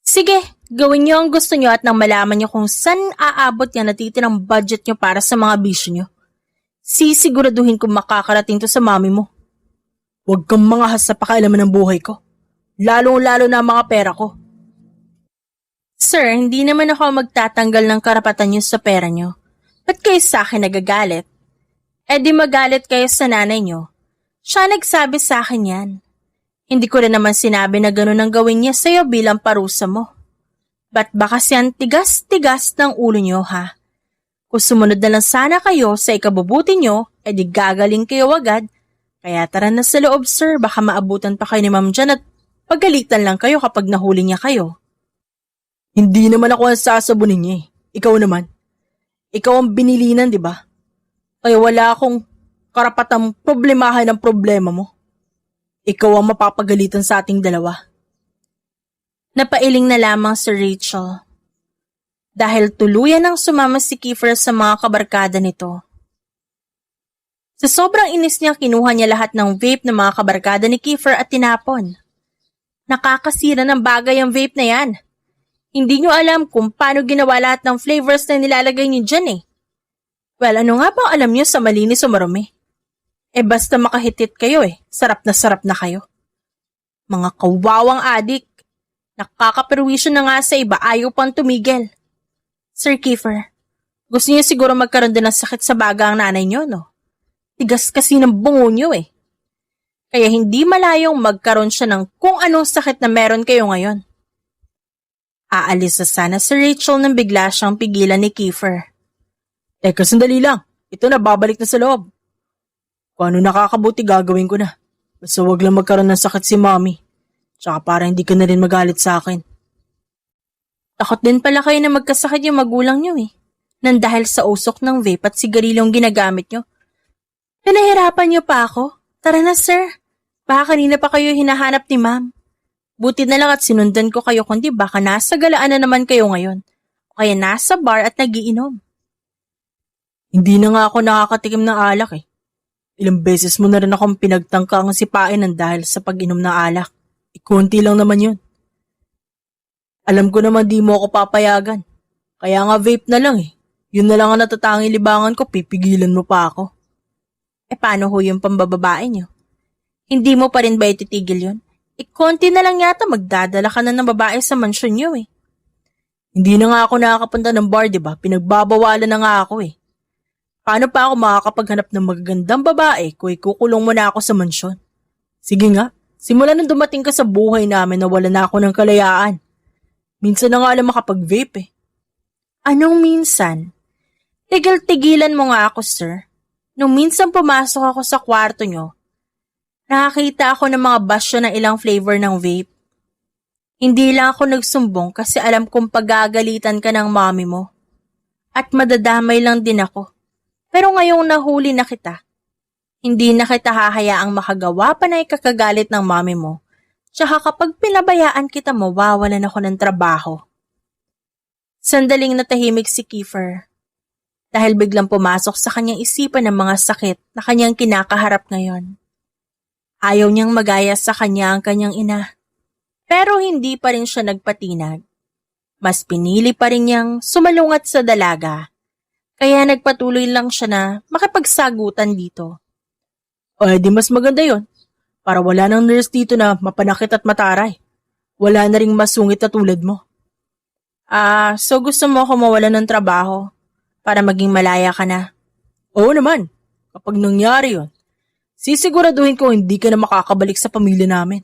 Sige, gawin niyo ang gusto niyo at nang malaman niyo kung saan aabot yan natitirang budget niyo para sa mga bisyo niyo. Sisiguraduhin kong makakarating to sa mami mo. Huwag kang mangahas sa pakialaman ng buhay ko. Lalong-lalo na ang mga pera ko. Sir, hindi naman ako magtatanggal ng karapatan niyo sa pera niyo. Ba't kayo sa akin nagagalit? Di magalit kayo sa nanay niyo. Siya nagsabi sa akin yan. Hindi ko rin naman sinabi na gano'n ang gawin niya sa'yo bilang parusa mo. Ba't ba kasi ang tigas-tigas ng ulo niyo Kung sumunod na lang sana kayo sa ikabubuti nyo, di gagaling kayo agad. Kaya tara na sa loob, sir. Baka maabutan pa kayo ni ma'am dyan at pagalitan lang kayo kapag nahuli niya kayo. Hindi naman ako ang sasabunin niya Ikaw naman. Ikaw ang binilinan, di ba? Kaya wala akong karapatang problemahin ang problema mo. Ikaw ang mapapagalitan sa ating dalawa. Napailing na lamang si Rachel. Dahil tuluyan ang sumama si Kiefer sa mga kabarkada nito. Sa sobrang inis niya, kinuha niya lahat ng vape ng mga kabarkada ni Kiefer at tinapon. Nakakasira ng bagay ang vape na yan. Hindi niyo alam kung paano ginawa lahat ng flavors na nilalagay niyo dyan Well, ano nga bang alam niyo sa malinis o marumi? Basta makahitit kayo sarap na kayo. Mga kawawang adik. Nakakaperwisyo na nga sa iba, ayaw pang tumigil. Sir Kiefer, gusto niyo siguro magkaroon din ng sakit sa baga ang nanay niyo, no? Tigas kasi ng bungo niyo Kaya hindi malayong magkaroon siya ng kung anong sakit na meron kayo ngayon. Aalis na sana si Rachel nang bigla siyang pigilan ni Kiefer. Teka, sandali lang. Ito na, babalik na sa loob. Kung ano nakakabuti, gagawin ko na. Basta wag lang magkaroon ng sakit si mommy. Tsaka para hindi ka na rin magalit sa akin. Takot din pala kayo na magkasakit yung magulang niyo nang dahil sa usok ng vape at sigarilyong ginagamit niyo. Pinahirapan niyo pa ako? Tara na, sir. Baka kanina pa kayo hinahanap ni ma'am. Buti na lang at sinundan ko kayo kundi baka nasa galaan na naman kayo ngayon. O kaya nasa bar at nagiinom. Hindi na nga ako nakakatikim ng alak eh. Ilang beses mo na rin akong pinagtangka ang sipain ng dahil sa pag-inom ng alak. Ikunti lang naman yun. Alam ko naman di mo ako papayagan. Kaya nga vape na lang eh. Yun na lang ang natatanging libangan ko, pipigilan mo pa ako. Paano ho yung pambababae nyo? Hindi mo pa rin ba ititigil yun? Konti na lang yata magdadala ka na ng babae sa mansyon nyo eh. Hindi na nga ako nakakapunta ng bar, diba? Pinagbabawalan na nga ako eh. Paano pa ako makakapaghanap ng magagandang babae kung ikukulong mo na ako sa mansyon? Sige nga, simula nung dumating ka sa buhay namin na wala na ako ng kalayaan. Minsan na nga lang makapag-vape eh. Anong minsan? Tigil-tigilan mo nga ako, sir. Nung minsan pumasok ako sa kwarto nyo, nakakita ako ng mga basyo ng ilang flavor ng vape. Hindi lang ako nagsumbong kasi alam kong pagagalitan ka ng mommy mo. At madadamay lang din ako. Pero ngayong nahuli na kita, hindi na kita hahayaang makagawa pa na ikakagalit ng mommy mo. Tsaka kapag pinabayaan kita, mawawalan ako ng trabaho. Sandaling natahimik si Kiefer. Dahil biglang pumasok sa kanyang isipan ng mga sakit na kanyang kinakaharap ngayon. Ayaw niyang magaya sa kanya ang kanyang ina. Pero hindi pa rin siya nagpatinag. Mas pinili pa rin niyang sumalungat sa dalaga. Kaya nagpatuloy lang siya na makipagsagutan dito. O di mas maganda yon. Para wala nang nurse dito na mapanakit at mataray. Wala na ring masungit na tulad mo. So gusto mo ako mawala ng trabaho para maging malaya ka na? Oo naman. Kapag nangyari yon, sisiguraduhin ko hindi ka na makakabalik sa pamilya namin.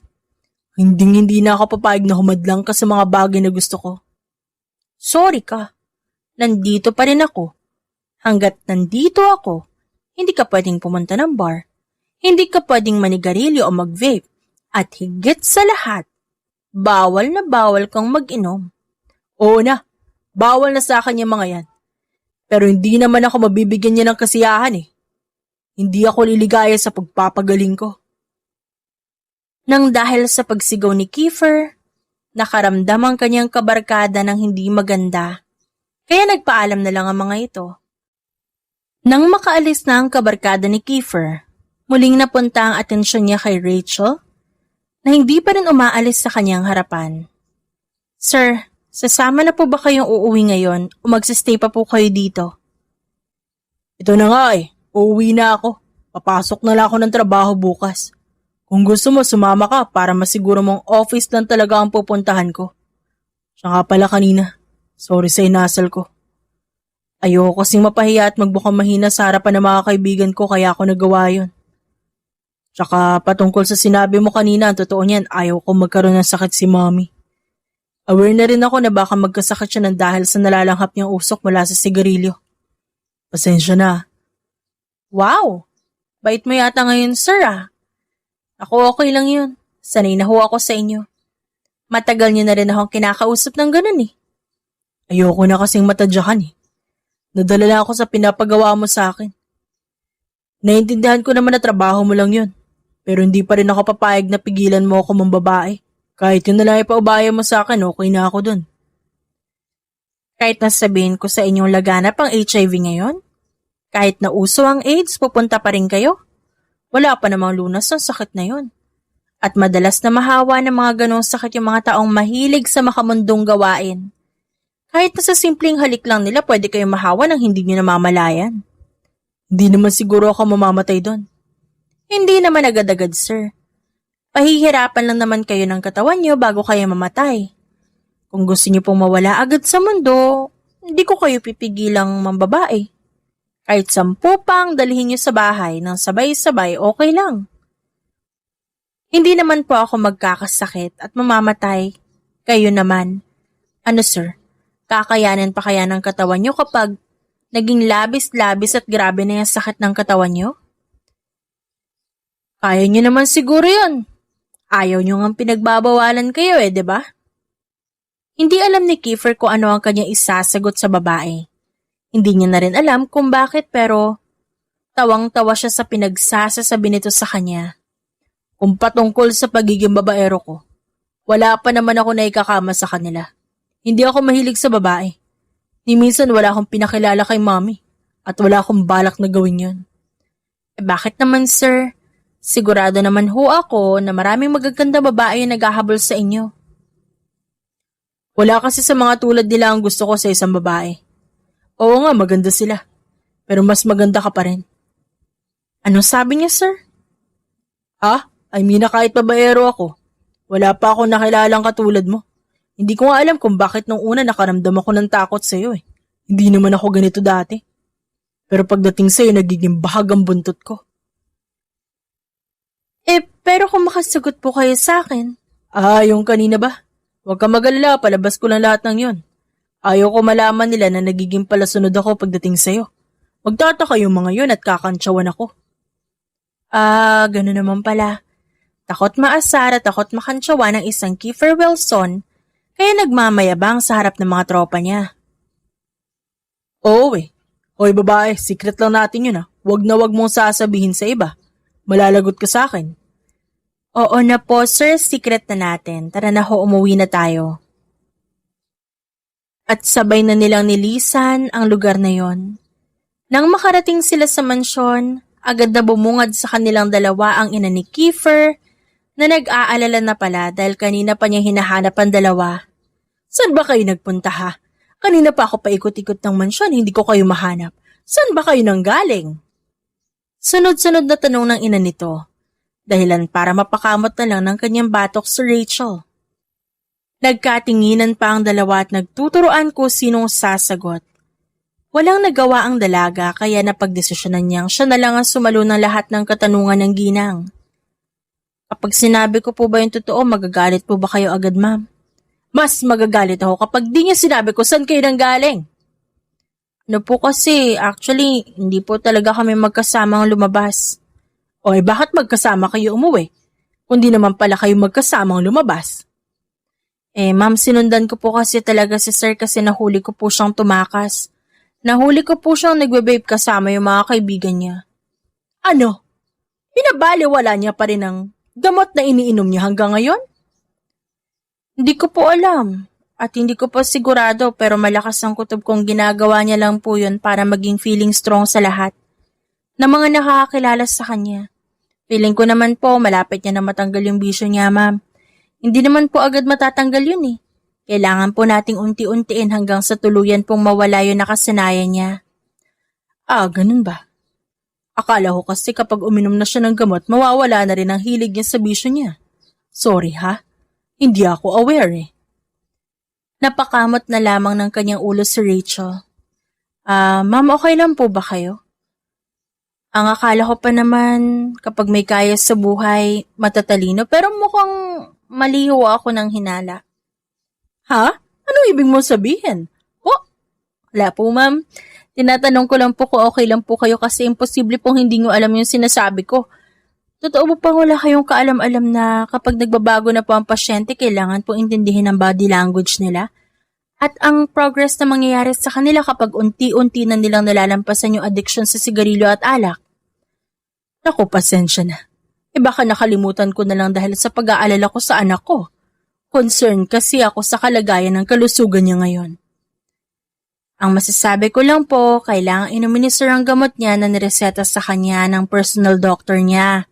Hindi na ako papayag na humadlang ka sa mga bagay na gusto ko. Sorry ka. Nandito pa rin ako. Hanggat nandito ako, hindi ka pwedeng pumunta ng bar. Hindi ka pwedeng manigarilyo o mag-vape. At higit sa lahat, bawal na bawal kang mag-inom. Oo na, bawal na sa akin yung mga yan. Pero hindi naman ako mabibigyan niya ng kasiyahan eh. Hindi ako liligaya sa pagpapagaling ko. Nang dahil sa pagsigaw ni Kiefer, nakaramdam ang kanyang kabarkada ng hindi maganda. Kaya nagpaalam na lang ang mga ito. Nang makaalis na ang kabarkada ni Kiefer, muling napunta ang atensyon niya kay Rachel na hindi pa rin umaalis sa kanyang harapan. Sir, sasama na po ba kayong uuwi ngayon o magsistay pa po kayo dito? Ito na nga eh, uuwi na ako. Papasok na lang ako ng trabaho bukas. Kung gusto mo, sumama ka para masiguro mong office lang talaga ang pupuntahan ko. Siya nga pala kanina, sorry sa inasal ko. Ayoko kasing mapahiya at magbukang mahina sa harapan ng mga kaibigan ko kaya ako nagawa yun. Tsaka patungkol sa sinabi mo kanina, ang totoo niyan, ayaw ko magkaroon ng sakit si mommy. Aware na rin ako na baka magkasakit siya ng dahil sa nalalanghap niyang usok mula sa sigarilyo. Pasensya na. Wow! Bait mo yata ngayon, sir ah. Ako okay lang yun. Sanay na ho ako sa inyo. Matagal niyo na rin akong kinakausap ng ganun eh. Ayoko na kasing matadyakan eh. Nadala na ako sa pinapagawa mo sa akin. Naintindihan ko naman na trabaho mo lang yun. Pero hindi pa rin ako papayag na pigilan mo ako mong babae. Kahit yun na lang ipaubaya mo sa akin, okay na ako dun. Kahit nasabihin ko sa inyong laganap ang HIV ngayon? Kahit na uso ang AIDS, pupunta pa rin kayo? Wala pa namang lunas ng sakit na yun. At madalas na mahawa ng mga ganong sakit yung mga taong mahilig sa makamundong gawain. Kahit na sa simpleng halik lang nila, pwede kayong mahawa nang hindi nyo namamalayan. Hindi naman siguro ako mamamatay doon. Hindi naman agad-agad, sir. Pahihirapan lang naman kayo ng katawan nyo bago kayo mamatay. Kung gusto nyo pong mawala agad sa mundo, hindi ko kayo pipigilang mambabae. Kahit 10 pang dalhin nyo sa bahay ng sabay-sabay, okay lang. Hindi naman po ako magkakasakit at mamamatay. Kayo naman. Ano sir, kakayanin pa kaya ng katawan nyo kapag naging labis-labis at grabe na yung sakit ng katawan nyo? Kaya nyo naman siguro yun. Ayaw nyo nga pinagbabawalan kayo eh, di ba? Hindi alam ni Kiefer kung ano ang kanyang isasagot sa babae. Hindi niya na rin alam kung bakit pero tawang-tawa siya sa pinagsasasabi nito sa kanya. Kung patungkol sa pagiging babaero ko, Wala pa naman ako naikakama sa kanila. Hindi ako mahilig sa babae. Ni minsan wala akong pinakilala kay mommy at wala akong balak na gawin yun. Bakit naman, sir? Sigurado naman ho ako na maraming magaganda babae yung naghahabol sa inyo. Wala kasi sa mga tulad nila ang gusto ko sa isang babae. Oo nga, maganda sila. Pero mas maganda ka pa rin. Anong sabi niya, sir? I mean na kahit babaero ako. Wala pa akong nakilalang katulad mo. Hindi ko nga alam kung bakit nung una nakaramdam ako ng takot sa'yo eh. Hindi naman ako ganito dati. Pero pagdating sa'yo, nagiging bahag ang buntot ko. Pero kung makasagot po kayo sa akin. Yung kanina ba? Huwag ka mag-alala, palabas ko lang lahat ng yon. Ayaw ko malaman nila na nagiging palasunod ako pagdating sa'yo. Magtataka yung mga yun at kakantsawan ako. Gano'n naman pala. Takot maasar at takot makantsawa ng isang Kiefer Wilson, kaya nagmamayabang sa harap ng mga tropa niya. Oo eh. Hoy babae, secret lang natin yun ah. Huwag na huwag mong sasabihin sa iba. Malalagot ka sa akin. Oo na po, sir, secret na natin. Tara na ho, umuwi na tayo. At sabay na nilang nilisan ang lugar na yon. Nang makarating sila sa mansyon, agad na bumungad sa kanilang dalawa ang ina ni Kiefer na nag-aalala na pala dahil kanina pa niya hinahanap ang dalawa. Saan ba kayo nagpunta ha? Kanina pa ako paikot-ikot ng mansyon, hindi ko kayo mahanap. Saan ba kayo nanggaling? Sunod-sunod na tanong ng ina nito, dahilan para mapakamot na lang ng kanyang batok si Rachel. Nagkatinginan pa ang dalawa at nagtuturoan kung sinong sasagot. Walang nagawa ang dalaga kaya napagdesisyonan niyang siya na lang ang sumalo ng lahat ng katanungan ng ginang. Kapag sinabi ko po ba yung totoo, magagalit po ba kayo agad, ma'am? Mas magagalit ako kapag di niya sinabi ko saan kayo nanggaling. Ano po kasi, actually, hindi po talaga kami magkasamang lumabas. Bakit magkasama kayo umuwi? Kundi naman pala kayo magkasamang lumabas. Ma'am, sinundan ko po kasi talaga si sir kasi nahuli ko po siyang tumakas. Nahuli ko po siyang nagbe-vape kasama yung mga kaibigan niya. Ano? Pinabaliwala niya pa rin ang gamot na iniinom niya hanggang ngayon? Hindi ko po alam. At hindi ko po sigurado pero malakas ang kutob kong ginagawa niya lang po yun para maging feeling strong sa lahat na mga nakakakilala sa kanya. Feeling ko naman po malapit niya na matanggal yung bisyo niya, ma'am. Hindi naman po agad matatanggal yun eh. Kailangan po nating unti-untiin hanggang sa tuluyan pong mawala yung nakasanayan niya. Ganun ba? Akala ko kasi kapag uminom na siya ng gamot, mawawala na rin ang hilig niya sa bisyo niya. Sorry ha, hindi ako aware eh. Napakamot na lamang ng kanyang ulo si Rachel. Ma'am, okay lang po ba kayo? Ang akala ko pa naman kapag may kaya sa buhay, matatalino pero mukhang maliho ako ng hinala. Ha? Anong ibig mo sabihin? Wala po, ma'am. Tinatanong ko lang po kung okay lang po kayo kasi imposible pong hindi nyo alam yung sinasabi ko. Totoo po pa wala kayong kaalam-alam na kapag nagbabago na po ang pasyente, kailangan po intindihin ang body language nila? At ang progress na mangyayari sa kanila kapag unti-unti na nilang nalalampasan yung addiction sa sigarilyo at alak? Naku, pasensya na. Baka nakalimutan ko na lang dahil sa pag-aalala ko sa anak ko. Concern kasi ako sa kalagayan ng kalusugan niya ngayon. Ang masasabi ko lang po, kailangang inumin ni sir ang gamot niya na nireseta sa kanya ng personal doctor niya.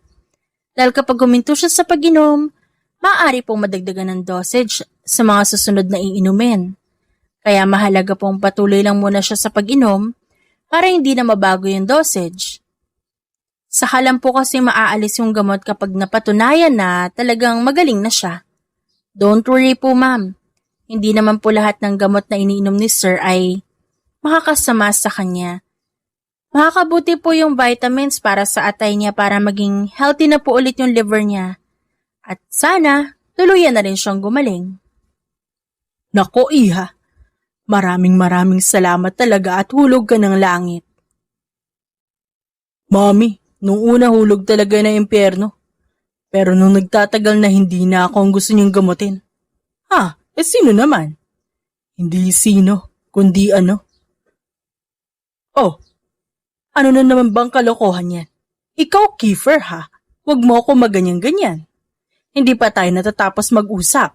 Dahil kapag huminto siya sa pag-inom, maaari pong madagdagan ng dosage sa mga susunod na iinumin. Kaya mahalaga pong patuloy lang muna siya sa pag-inom para hindi na mabago yung dosage. Saka lang po kasi maaalis yung gamot kapag napatunayan na talagang magaling na siya. Don't worry po, ma'am. Hindi naman po lahat ng gamot na iniinom ni sir ay makakasama sa kanya. Makakabuti po yung vitamins para sa atay niya para maging healthy na po ulit yung liver niya. At sana, tuluyan na rin siyang gumaling. Nako, iha. Maraming salamat talaga at hulog ka ng langit. Mami, nung una hulog talaga na impyerno. Pero nung nagtatagal na hindi na ako ang gusto niyang gamutin. Sino naman? Hindi sino, kundi ano. Ano na naman bang kalokohan yan? Ikaw, Kiefer ha? Huwag mo ako maganyan-ganyan. Hindi pa tayo natatapos mag-usap.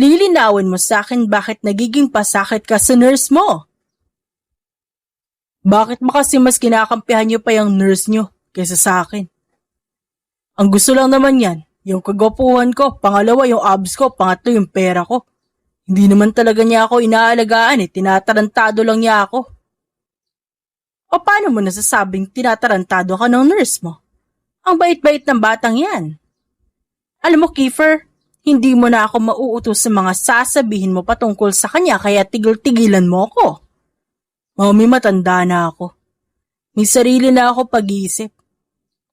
Lilinawin mo sa akin bakit nagiging pasakit ka sa nurse mo. Bakit ba kasi mas kinakampihan niyo pa yung nurse niyo kaysa sa akin? Ang gusto lang naman yan, yung kagwapuhan ko, pangalawa yung abs ko, pangatlo yung pera ko. Hindi naman talaga niya ako inaalagaan tinatarantado lang niya ako. O paano mo nasasabing tinatarantado ka ng nurse mo? Ang bait-bait ng batang yan. Alam mo, Kiefer, hindi mo na ako mauutos sa mga sasabihin mo patungkol sa kanya kaya tigil-tigilan mo ako. Mami, matanda na ako. May sarili na ako pag-iisip.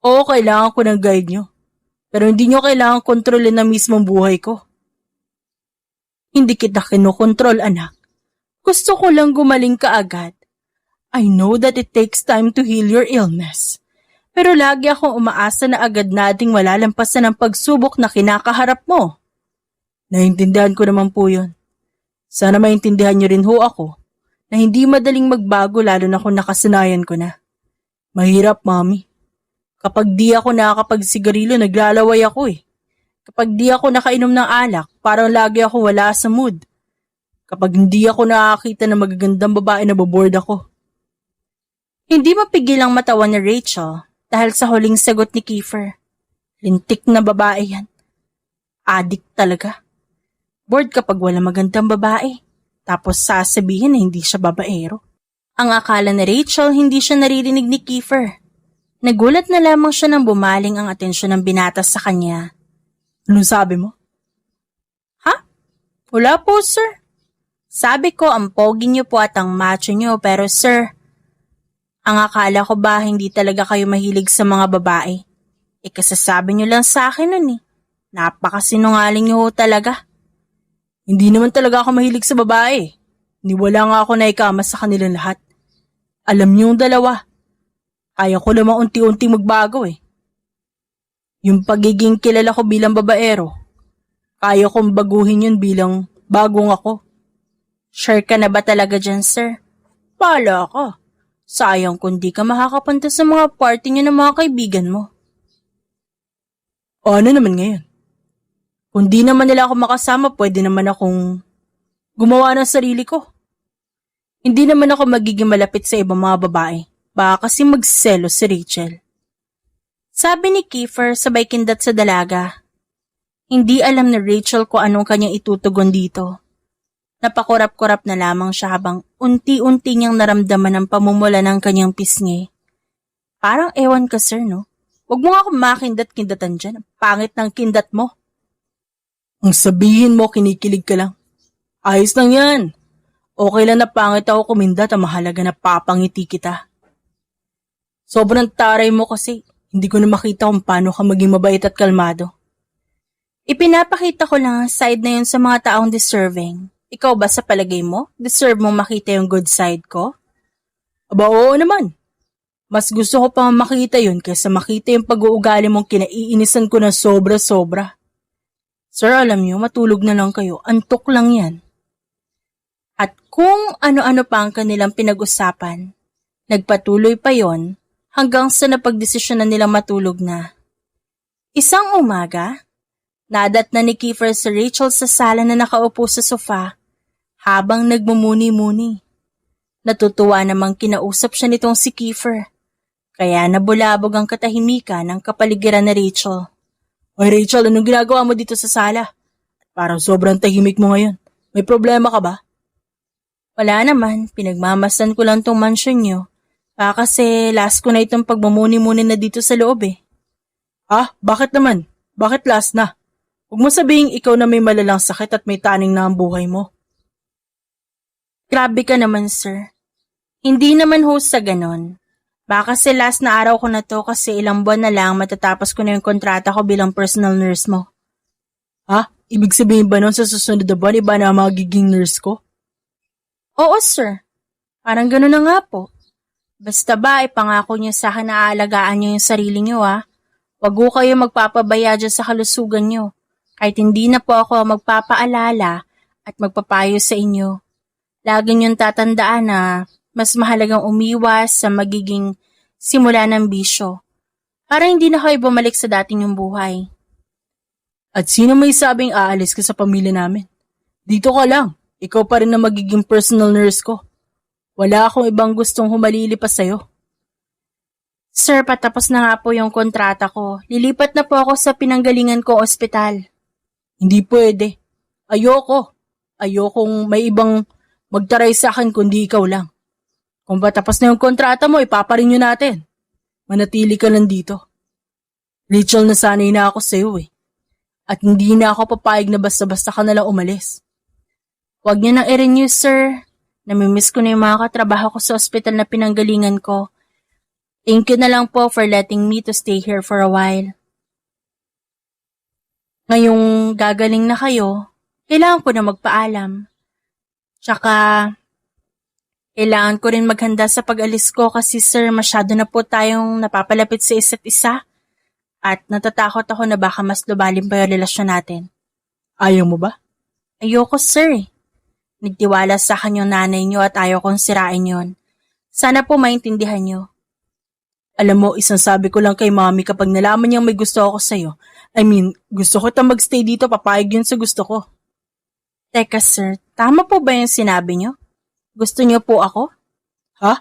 Oo, kailangan ko ng guide nyo. Pero hindi nyo kailangan kontrolin na mismong buhay ko. Hindi kita kinokontrol, anak. Gusto ko lang gumaling ka agad. I know that it takes time to heal your illness. Pero lagi akong umaasa na agad nating malalampasan ang pagsubok na kinakaharap mo. Naintindihan ko naman po yun. Sana maintindihan nyo rin ho ako na hindi madaling magbago lalo na kung nakasanayan ko na. Mahirap, Mami. Kapag di ako nakakapagsigarilyo, naglalaway ako eh. Kapag di ako nakainom ng alak, parang lagi ako wala sa mood. Kapag hindi ako nakakita ng magagandang babae, naboboard ako. Hindi mapigil ang matawa ni Rachel dahil sa huling sagot ni Kiefer. Lintik na babae yan. Addict talaga. Bored kapag wala magandang babae. Tapos sasabihin na hindi siya babaero. Ang akala ni Rachel hindi siya naririnig ni Kiefer. Nagulat na lamang siya nang bumaling ang atensyon ng binata sa kanya. Anong sabi mo? Ha? Wala po, sir. Sabi ko ang pogi niyo po at ang macho niyo pero sir, ang akala ko ba hindi talaga kayo mahilig sa mga babae? Kasasabi niyo lang sa akin nun eh. Napakasinungaling niyo talaga. Hindi naman talaga ako mahilig sa babae. Niwala nga ako na ikama sa kanilang lahat. Alam niyo yung dalawa. Kaya ko naman unti-unti magbago eh. Yung pagiging kilala ko bilang babaero, kaya kong baguhin yun bilang bagong ako. Sure ka na ba talaga dyan, sir? Pala ka. Sayang kung di ka makakapunta sa mga party niyo ng mga kaibigan mo. O ano naman ngayon? Kung di naman nila ako makasama, pwede naman akong gumawa ng sarili ko. Hindi naman ako magiging malapit sa ibang mga babae. Baka kasi magselos si Rachel. Sabi ni Kiefer sabay kindat sa dalaga. Hindi alam ni Rachel kung anong kanyang itutugon dito. Napakurap-kurap na lamang siya habang unti-unti niyang naramdaman ang pamumula ng kanyang pisngi. Parang ewan ka, sir, no? Huwag mo nga akong makindat-kindatan dyan. Pangit ng kindat mo. Ang sabihin mo, kinikilig ka lang. Ayos lang yan. Okay lang na pangit ako kumindat, ang mahalaga na papangiti kita. Sobrang taray mo kasi. Hindi ko na makita kung paano ka maging mabait at kalmado. Ipinapakita ko lang ang side na yun sa mga taong deserving. Ikaw ba sa palagay mo, deserve mong makita yung good side ko? Aba, oo naman. Mas gusto ko pa makita yun kaysa makita yung pag-uugali mong kinaiinisan ko na sobra-sobra. Sir, alam niyo, matulog na lang kayo. Antok lang yan. At kung ano-ano pa ang kanilang pinag-usapan, nagpatuloy pa yon hanggang sa napagdesisyon na nilang matulog na. Isang umaga, nadat na ni Kiefer si Rachel sa sala na nakaupo sa sofa habang nagmumuni-muni. Natutuwa namang kinausap siya nitong si Kiefer, kaya nabulabog ang katahimikan ng kapaligiran ni Rachel. Oy Rachel, anong ginagawa mo dito sa sala? Parang sobrang tahimik mo ngayon. May problema ka ba? Wala naman, pinagmamasdan ko lang tong mansion nyo. Kasi last ko na itong pagmumuni-muni na dito sa loob eh. Ah, bakit naman? Bakit last na? Huwag mo sabihin ikaw na may malalang sakit at may taning na ang buhay mo. Grabe ka naman, sir. Hindi naman ho sa ganon. Baka kasi last na araw ko na to kasi ilang buwan na lang matatapos ko na yung kontrata ko bilang personal nurse mo. Ha? Ibig sabihin ba nun sa susunod na buwan iba na magiging nurse ko? Oo, sir. Parang ganon na nga po. Basta ba ipangako niyo sa akin na aalagaan niyo yung sarili niyo Wag ho kayo magpapabaya dyan sa kalusugan niyo. Kahit hindi na po ako magpapaalala at magpapayo sa inyo. Lagi niyong tatandaan na mas mahalagang umiwas sa magiging simula ng bisyo para hindi na kayo bumalik sa dating yung buhay. At sino may sabing aalis ka sa pamilya namin? Dito ka lang. Ikaw pa rin na magiging personal nurse ko. Wala akong ibang gustong humalili pa sa'yo. Sir, patapos na nga po yung kontrata ko. Lilipat na po ako sa pinanggalingan ko ospital. Hindi pwede. Ayokong may ibang magtaray sa akin kundi ikaw lang. Kung patapos na yung kontrata mo, ipaparenew natin. Manatili ka lang dito. Rachel, nasanay na ako sa'yo eh. At hindi na ako papayag na basta-basta ka nalang umalis. Huwag niyo nang i-renew, sir. Namimiss ko na yung mga katrabaho ko sa ospital na pinanggalingan ko. Thank you na lang po for letting me to stay here for a while. Ngayong gagaling na kayo, kailangan ko na magpaalam. Tsaka, kailangan ko rin maghanda sa pag-alis ko kasi sir, masyado na po tayong napapalapit sa isa't isa. At natatakot ako na baka mas lumalim pa yung relasyon natin. Ayaw mo ba? Ayoko sir. Nagtiwala sa akin yung nanay niyo at ayaw kong sirain yon. Sana po maintindihan niyo. Alam mo, isang sabi ko lang kay mami kapag nalaman niyang may gusto ako sa'yo. Gusto ko magstay dito, papayag yun sa gusto ko. Teka sir, tama po ba yung sinabi niyo? Gusto niyo po ako? Ha?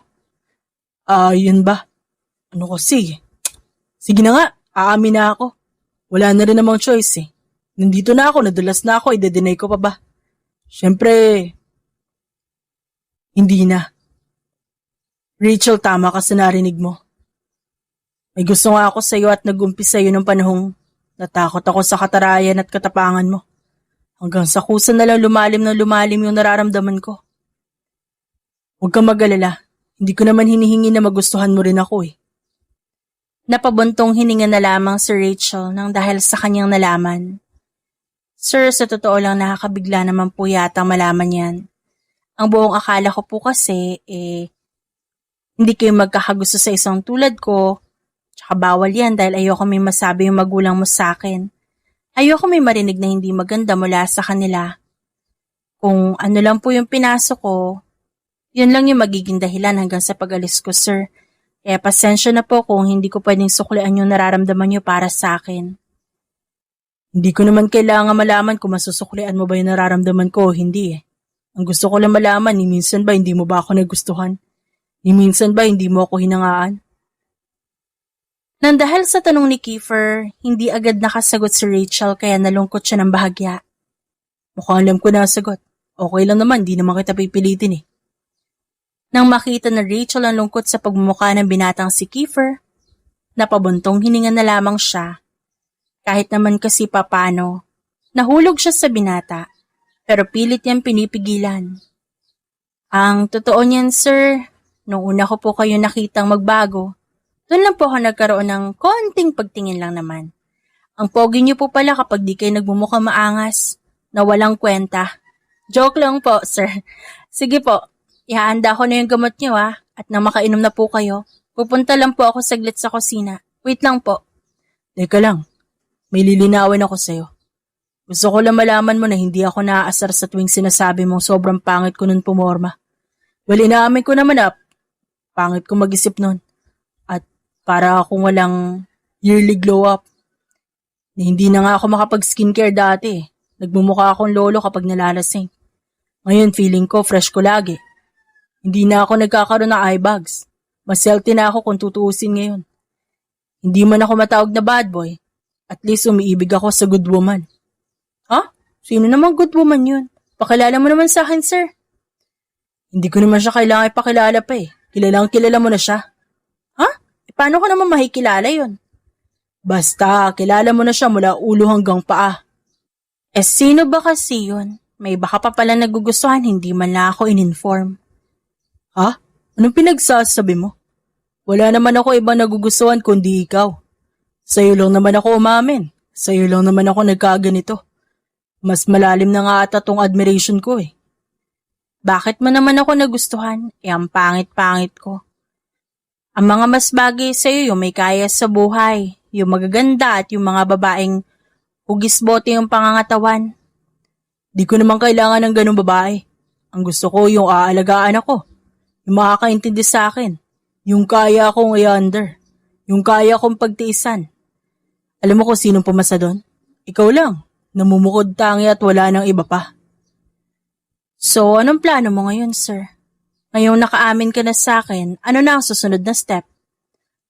Yun ba? Ano kasi? Sige na nga, aamin na ako. Wala na rin namang choice eh. Nandito na ako, nadulas na ako, ide-deny ko pa ba? Siyempre, hindi na. Rachel, tama ka sa narinig mo. May gusto nga ako sa'yo at nag-umpisa yun ng panahong natakot ako sa katarayan at katapangan mo. Hanggang sa kusa na lang lumalim yung nararamdaman ko. Huwag kang mag-alala. Hindi ko naman hinihingi na magustuhan mo rin ako eh. Napabuntong hininga na lamang si Rachel nang dahil sa kanyang nalaman. Sir, sa totoo lang nakakabigla naman po yata malaman yan. Ang buong akala ko po kasi, hindi kayo magkakagusto sa isang tulad ko. Tsaka bawal yan dahil ayoko may masabi yung magulang mo sa akin. Ayoko may marinig na hindi maganda mula sa kanila. Kung ano lang po yung pinasok ko, yun lang yung magiging dahilan hanggang sa pag-alis ko, sir. Kaya pasensya na po kung hindi ko pwedeng suklian yung nararamdaman nyo para sa akin. Hindi ko naman kailangan malaman kung masusuklian mo ba yung nararamdaman ko o hindi eh. Ang gusto ko lang malaman, ni minsan ba hindi mo ba ako nagustuhan? Ni minsan ba hindi mo ako hinangaan? Nang dahil sa tanong ni Kiefer, hindi agad nakasagot si Rachel kaya nalungkot siya ng bahagya. Mukhang alam ko na ang sagot. Okay lang naman, di naman kita pipilitin eh. Nang makita na Rachel ang lungkot sa pagmumukha ng binatang si Kiefer, napabuntong hininga na lamang siya. Kahit naman kasi papano, nahulog siya sa binata, pero pilit niyang pinipigilan. Ang totoo niyan, sir, nung una ko po kayo nakitang magbago, doon lang po ako nagkaroon ng konting pagtingin lang naman. Ang pogi niyo po pala kapag di kayo nagmumukha maangas, na walang kwenta. Joke lang po, sir. Sige po, ihahanda ko na yung gamot niyo at nang makainom na po kayo, pupunta lang po ako saglit sa kusina. Wait lang po. Teka lang, may lilinawin ako sa'yo. Gusto ko lang malaman mo na hindi ako naaasar sa tuwing sinasabi mong sobrang pangit ko nun pumorma. Well, inaamin ko naman pangit ko mag-isip nun. At para akong walang yearly glow up. Na hindi na nga ako makapag-skincare dati. Nagmumukha akong lolo kapag nalalasing. Ngayon feeling ko fresh ko lagi. Hindi na ako nagkakaroon ng eye bags. Mas healthy na ako kung tutuusin ngayon. Hindi man ako matawag na bad boy. At least umiibig ako sa good woman. Ha? Sino namang good woman yun? Pakilala mo naman sa akin, sir. Hindi ko naman siya kailangan ipakilala pa eh. Kilala mo na siya. Ha? Paano ko naman makikilala yun? Basta, kilala mo na siya mula ulo hanggang paa. Sino ba kasi yun? May baka pa pala nagugustuhan, hindi man lang ako in-inform. Ha? Anong pinagsasabi mo? Wala naman ako ibang nagugustuhan kundi ikaw. Sa'yo lang naman ako umamin. Sa'yo lang naman ako nagkaganito. Mas malalim na nga ata tong admiration ko eh. Bakit mo naman ako nagustuhan? Ang pangit-pangit ko. Ang mga mas bagay sa'yo yung may kaya sa buhay, yung magaganda at yung mga babaeng hugis-bote yung pangangatawan. Di ko naman kailangan ng ganung babae. Ang gusto ko yung aalagaan ako. Yung makakaintindi sa akin. Yung kaya akong i-under. Yung kaya akong pagtiisan. Alam mo kung sinong pumasa doon? Ikaw lang. Namumukod tangi at wala nang iba pa. So, anong plano mo ngayon, sir? Ngayong nakaamin ka na sa akin, ano na ang susunod na step?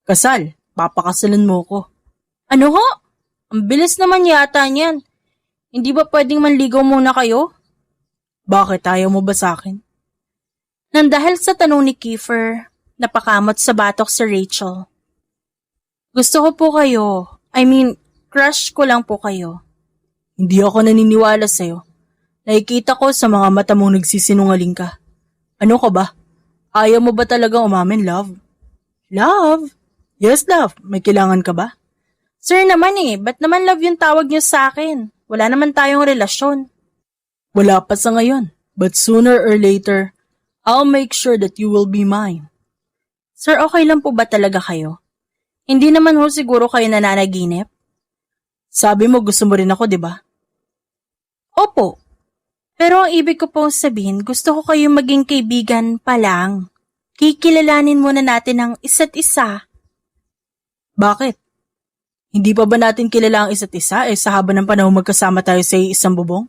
Kasal, papakasalan mo ko. Ano ho? Ang bilis naman yata niyan. Hindi ba pwedeng manligaw muna kayo? Bakit ayaw mo ba sa akin? Nang dahil sa tanong ni Kiefer, napakamot sa batok si Rachel. Gusto ko po kayo. Crush ko lang po kayo. Hindi ako naniniwala sa'yo. Nakikita ko sa mga mata mong nagsisinungaling ka. Ano ka ba? Ayaw mo ba talagang umamin, love? Love? Yes, love. May kailangan ka ba? Sir naman ba't naman love yung tawag niyo sa akin? Wala naman tayong relasyon. Wala pa sa ngayon. But sooner or later, I'll make sure that you will be mine. Sir, okay lang po ba talaga kayo? Hindi naman ho siguro kayo nananaginip? Sabi mo gusto mo rin ako, di ba? Opo. Pero ang ibig ko pong sabihin, gusto ko kayong maging kaibigan pa lang. Kikilalanin muna natin ang isa't isa. Bakit? Hindi pa ba natin kilala ang isa't isa sa haba ng panahon magkasama tayo sa isang bubong?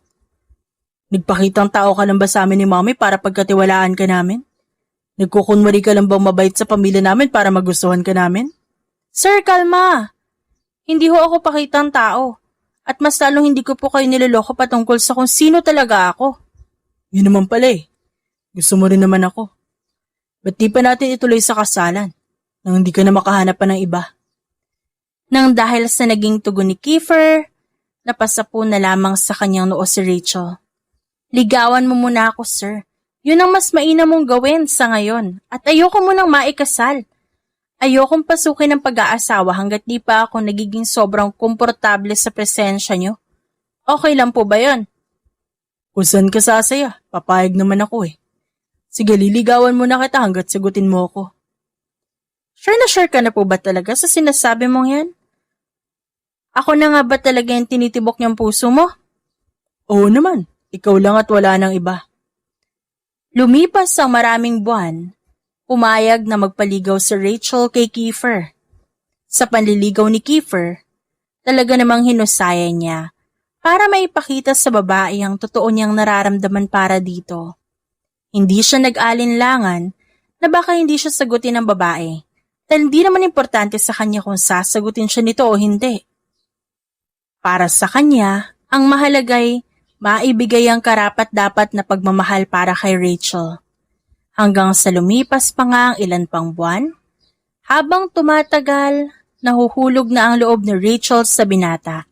Nagpakitang tao ka lang ba sa amin ni Mommy para pagkatiwalaan ka namin? Nagkukunwari ka lang bang mabait sa pamilya namin para magustuhan ka namin? Sir, kalma. Hindi ho ako pakitang tao. At mas lalong hindi ko po kayo niloloko patungkol sa kung sino talaga ako. Yun naman pala Gusto mo rin naman ako. Ba't di pa natin ituloy sa kasalan nang hindi ka na makahanap pa ng iba? Nang dahil sa naging tugon ni Kiefer, napasa po na lamang sa kanyang noo si Rachel. Ligawan mo muna ako, sir. Yun ang mas mainam mong gawin sa ngayon. At ayoko munang maikasal. Ayokong pasukin ng pag-aasawa hanggat di pa ako nagiging sobrang komportable sa presensya nyo. Okay lang po ba yun? Kung saan ka sasaya, papayag naman ako Sige, liligawan muna kita hanggat sagutin mo ako. Sure ka na po ba talaga sa sinasabi mong yan? Ako na nga ba talaga yung tinitibok niyang puso mo? Oo naman, ikaw lang at wala nang iba. Lumipas ang maraming buwan, pumayag na magpaligaw si Rachel kay Kiefer. Sa panliligaw ni Kiefer, talaga namang hinusaya niya para maipakita sa babae ang totoo niyang nararamdaman para dito. Hindi siya nag-alinlangan na baka hindi siya sagutin ng babae dahil hindi naman importante sa kanya kung sasagutin siya nito o hindi. Para sa kanya, ang mahalagay maibigay ang karapat-dapat na pagmamahal para kay Rachel. Hanggang sa lumipas pa nga ang ilan pang buwan, habang tumatagal, nahuhulog na ang loob ni Rachel sa binata.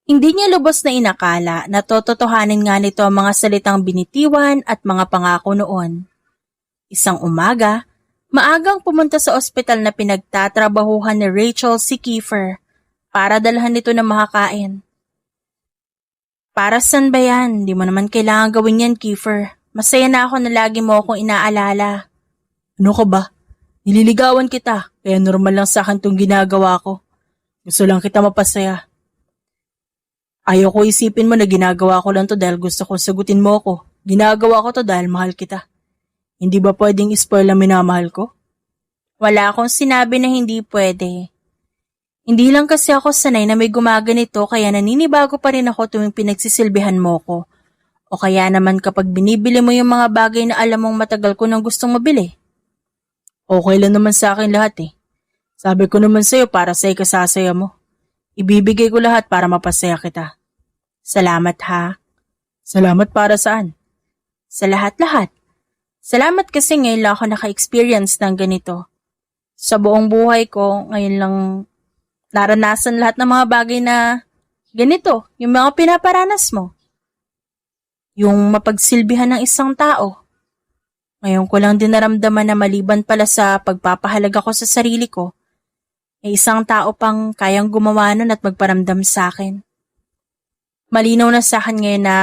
Hindi niya lubos na inakala na tototohanin nga nito ang mga salitang binitiwan at mga pangako noon. Isang umaga, maagang pumunta sa ospital na pinagtatrabahuhan ni Rachel si Kiefer para dalhan nito ng makakain. Para saan ba yan? Di mo naman kailangan gawin yan, Kiefer. Masaya na ako na lagi mo akong inaalala. Ano ka ba? Nililigawan kita, kaya normal lang sa akin itong ginagawa ko. Gusto lang kita mapasaya. Ayaw ko isipin mo na ginagawa ko lang to dahil gusto ko sagutin mo ko. Ginagawa ko to dahil mahal kita. Hindi ba pwedeng spoil ang minamahal ko? Wala akong sinabi na hindi pwede. Hindi lang kasi ako sanay na may gumaganito kaya naninibago pa rin ako tuwing pinagsisilbihan mo ko. O kaya naman kapag binibili mo yung mga bagay na alam mong matagal ko nang gustong mabili. Okay lang naman sa akin lahat Sabi ko naman sa'yo para sa ikasasaya mo. Ibibigay ko lahat para mapasaya kita. Salamat ha. Salamat para saan? Sa lahat-lahat. Salamat kasi ngayon lang ako naka-experience ng ganito. Sa buong buhay ko, ngayon lang naranasan lahat ng mga bagay na ganito, yung mga pinaparanas mo. Yung mapagsilbihan ng isang tao. Ngayon ko lang din naramdaman na maliban pala sa pagpapahalaga ko sa sarili ko, may isang tao pang kayang gumawa nun at magparamdam sa akin. Malinaw na sa akin ngayon na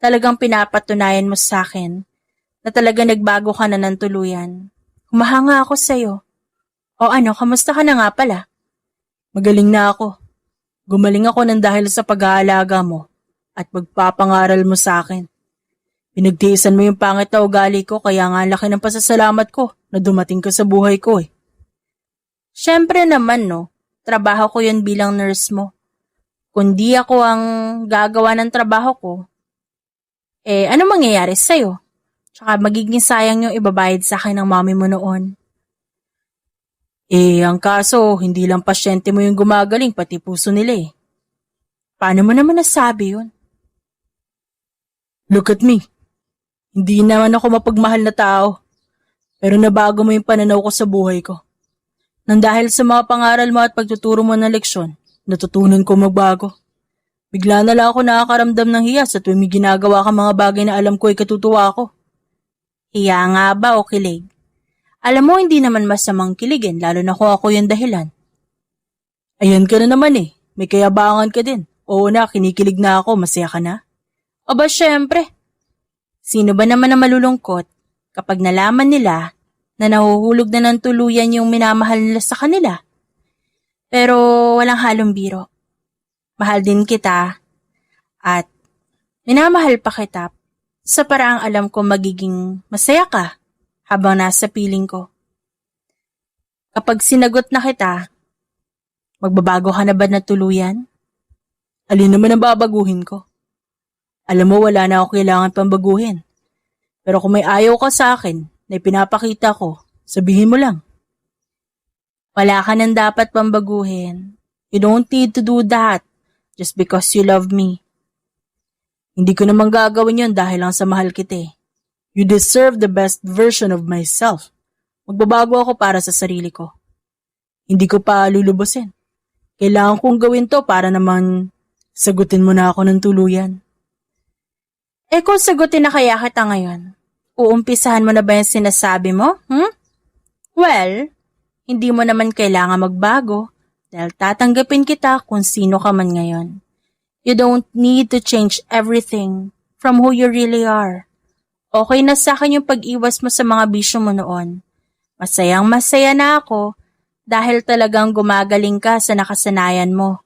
talagang pinapatunayan mo sa akin na talagang nagbago ka na ng tuluyan. Humahanga ako sa'yo. O ano, kamusta ka na nga pala? Magaling na ako. Gumaling ako ng dahil sa pag-aalaga mo at magpapangaral mo sa akin. Pinagtiisan mo yung pangit na ugali ko kaya nga laki ng pasasalamat ko na dumating ka sa buhay ko Siyempre naman trabaho ko yun bilang nurse mo. Kung di ako ang gagawa ng trabaho ko, Ano mangyayari sa'yo? Tsaka magiging sayang yung ibabayad sa akin ng mami mo noon. Ang kaso, hindi lang pasyente mo yung gumagaling, pati puso nila eh. Paano mo naman nasabi yun? Look at me. Hindi naman ako mapagmahal na tao. Pero nabago mo yung pananaw ko sa buhay ko. Nang dahil sa mga pangaral mo at pagtuturo mo ng leksyon, natutunan ko magbago. Bigla na lang ako nakakaramdam ng hiya sa tuwing may ginagawa ka mga bagay na alam ko ay katutuwa ko. Hiya nga ba o kilig? Alam mo, hindi naman masamang kiligin, lalo na kung ako yung dahilan. Ayan ka na naman eh. May kayabangan ka din. Oo na, kinikilig na ako. Masaya ka na? Aba, syempre. Sino ba naman na malulungkot kapag nalaman nila na nahuhulog na ng tuluyan yung minamahal nila sa kanila? Pero walang halong biro. Mahal din kita at minamahal pa kita sa paraang alam ko magiging masaya ka habang nasa piling ko. Kapag sinagot na kita, magbabago ka na ba na tuluyan? Alin naman ang babaguhin ko? Alam mo, wala na ako kailangan pang baguhin. Pero kung may ayaw ka sa akin na ipinapakita ko, sabihin mo lang. Wala ka nang dapat pang baguhin. You don't need to do that just because you love me. Hindi ko naman gagawin yon dahil lang sa mahal kita eh. You deserve the best version of myself. Magbabago ako para sa sarili ko. Hindi ko pa lulubusin. Kailangan kong gawin to para naman sagutin mo na ako ng tuluyan. Kung sagutin na kaya kita ngayon, uumpisahan mo na ba yung sinasabi mo? Well, hindi mo naman kailangan magbago dahil tatanggapin kita kung sino ka man ngayon. You don't need to change everything from who you really are. Okay na sa akin yung pag-iwas mo sa mga bisyo mo noon. Masayang masaya na ako dahil talagang gumagaling ka sa nakasanayan mo.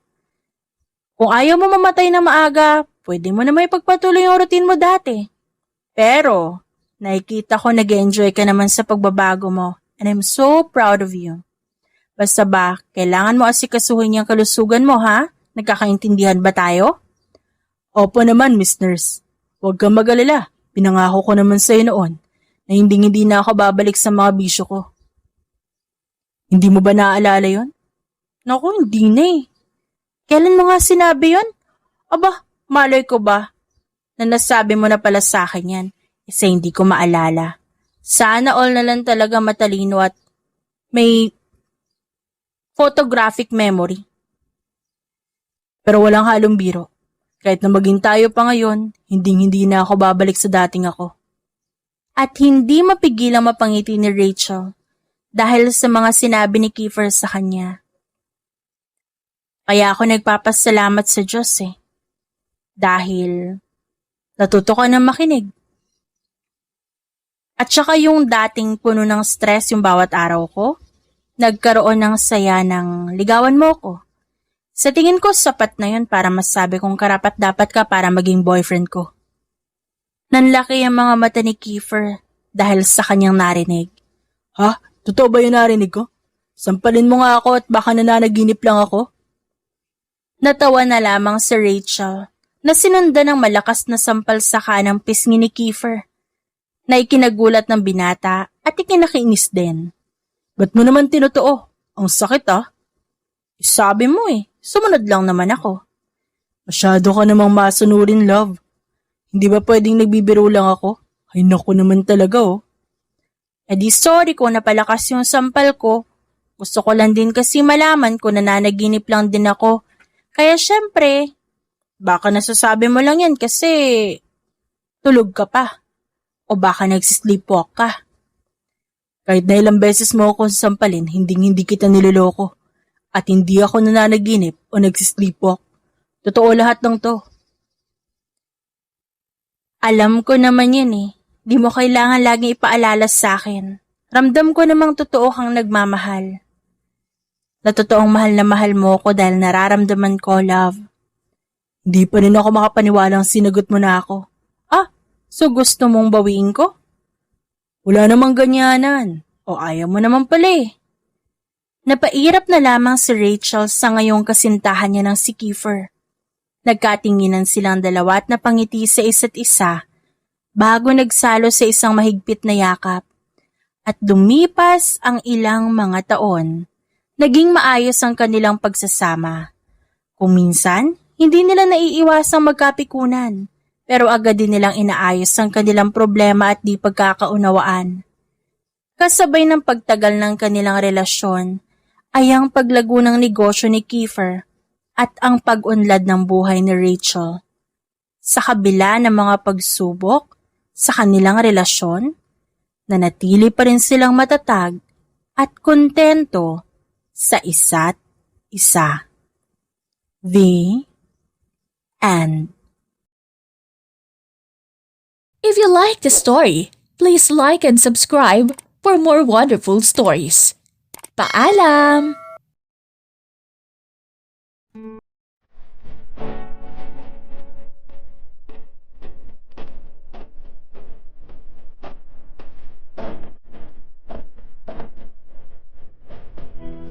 Kung ayaw mo mamatay na maaga, pwede mo na may pagpatuloy yung routine mo dati. Pero, nakikita ko nag-enjoy ka naman sa pagbabago mo and I'm so proud of you. Basta ba, kailangan mo asikasuhin yung kalusugan mo ha? Nagkakaintindihan ba tayo? Opo naman, Miss Nurse. Huwag kang mag-alala. Pinangako ko naman sa'yo noon na hindi na ako babalik sa mga bisyo ko. Hindi mo ba naaalala yon? Naku, hindi na eh. Kailan mo nga sinabi yon? Aba, malay ko ba na nasabi mo na pala sa akin yan? Isa hindi ko maalala. Sana all na lang talaga matalino at may photographic memory. Pero walang halong biro. Kahit na maging tayo pa ngayon, hindi na ako babalik sa dating ako. At hindi mapigilang mapangiti ni Rachel dahil sa mga sinabi ni Kiefer sa kanya. Kaya ako nagpapasalamat sa Diyos eh. Dahil natuto ka ng makinig. At saka yung dating puno ng stress yung bawat araw ko, nagkaroon ng saya ng ligawan mo ko. Sa tingin ko, sapat na yun para masabi kong karapat-dapat ka para maging boyfriend ko. Nanlaki ang mga mata ni Kiefer dahil sa kanyang narinig. Ha? Totoo ba yung narinig ko? Sampalin mo nga ako at baka nananaginip lang ako? Natawa na lamang si Rachel na sinundan ng malakas na sampal sa kanang pisngi ni Kiefer na ikinagulat ng binata at ikinakinis din. Ba't mo naman tinotoo? Ang sakit ah. Sabi mo eh. Sumunod lang naman ako. Masyado ka namang masunurin, love. Hindi ba pwedeng nagbibiro lang ako? Ay naku naman talaga oh. Di sorry kung napalakas yung sampal ko. Gusto ko lang din kasi malaman kung nananaginip lang din ako. Kaya syempre, baka nasasabi mo lang yan kasi tulog ka pa. O baka nagsisleepwalk ka. Kahit na ilang beses mo ako sampalin, hindi kita niloloko. At hindi ako nananaginip o nagsisleepwalk. Totoo lahat ng to. Alam ko naman yun eh. Di mo kailangan laging ipaalala sa akin. Ramdam ko namang totoo kang nagmamahal. Na totoong mahal na mahal mo ko dahil nararamdaman ko, love. Hindi pa rin ako makapaniwalang sinagot mo na ako. So gusto mong bawiin ko? Wala namang ganyanan. O ayaw mo naman pala eh. Napairap na lamang si Rachel sa ngayong kasintahan niya ng si Kiefer. Nagkatinginan silang dalawa at napangiti sa isa't isa bago nagsalo sa isang mahigpit na yakap. At lumipas ang ilang mga taon, naging maayos ang kanilang pagsasama. Kung minsan, hindi nila naiiwasang magkapikunan, pero agad din nilang inaayos ang kanilang problema at di pagkakaunawaan. Kasabay ng pagtagal ng kanilang relasyon ay ang paglago ng negosyo ni Kiefer at ang pag-unlad ng buhay ni Rachel. Sa kabila ng mga pagsubok sa kanilang relasyon, nanatili pa rin silang matatag at kontento sa isa't isa. The End. If you like the story, please like and subscribe for more wonderful stories. Paalam!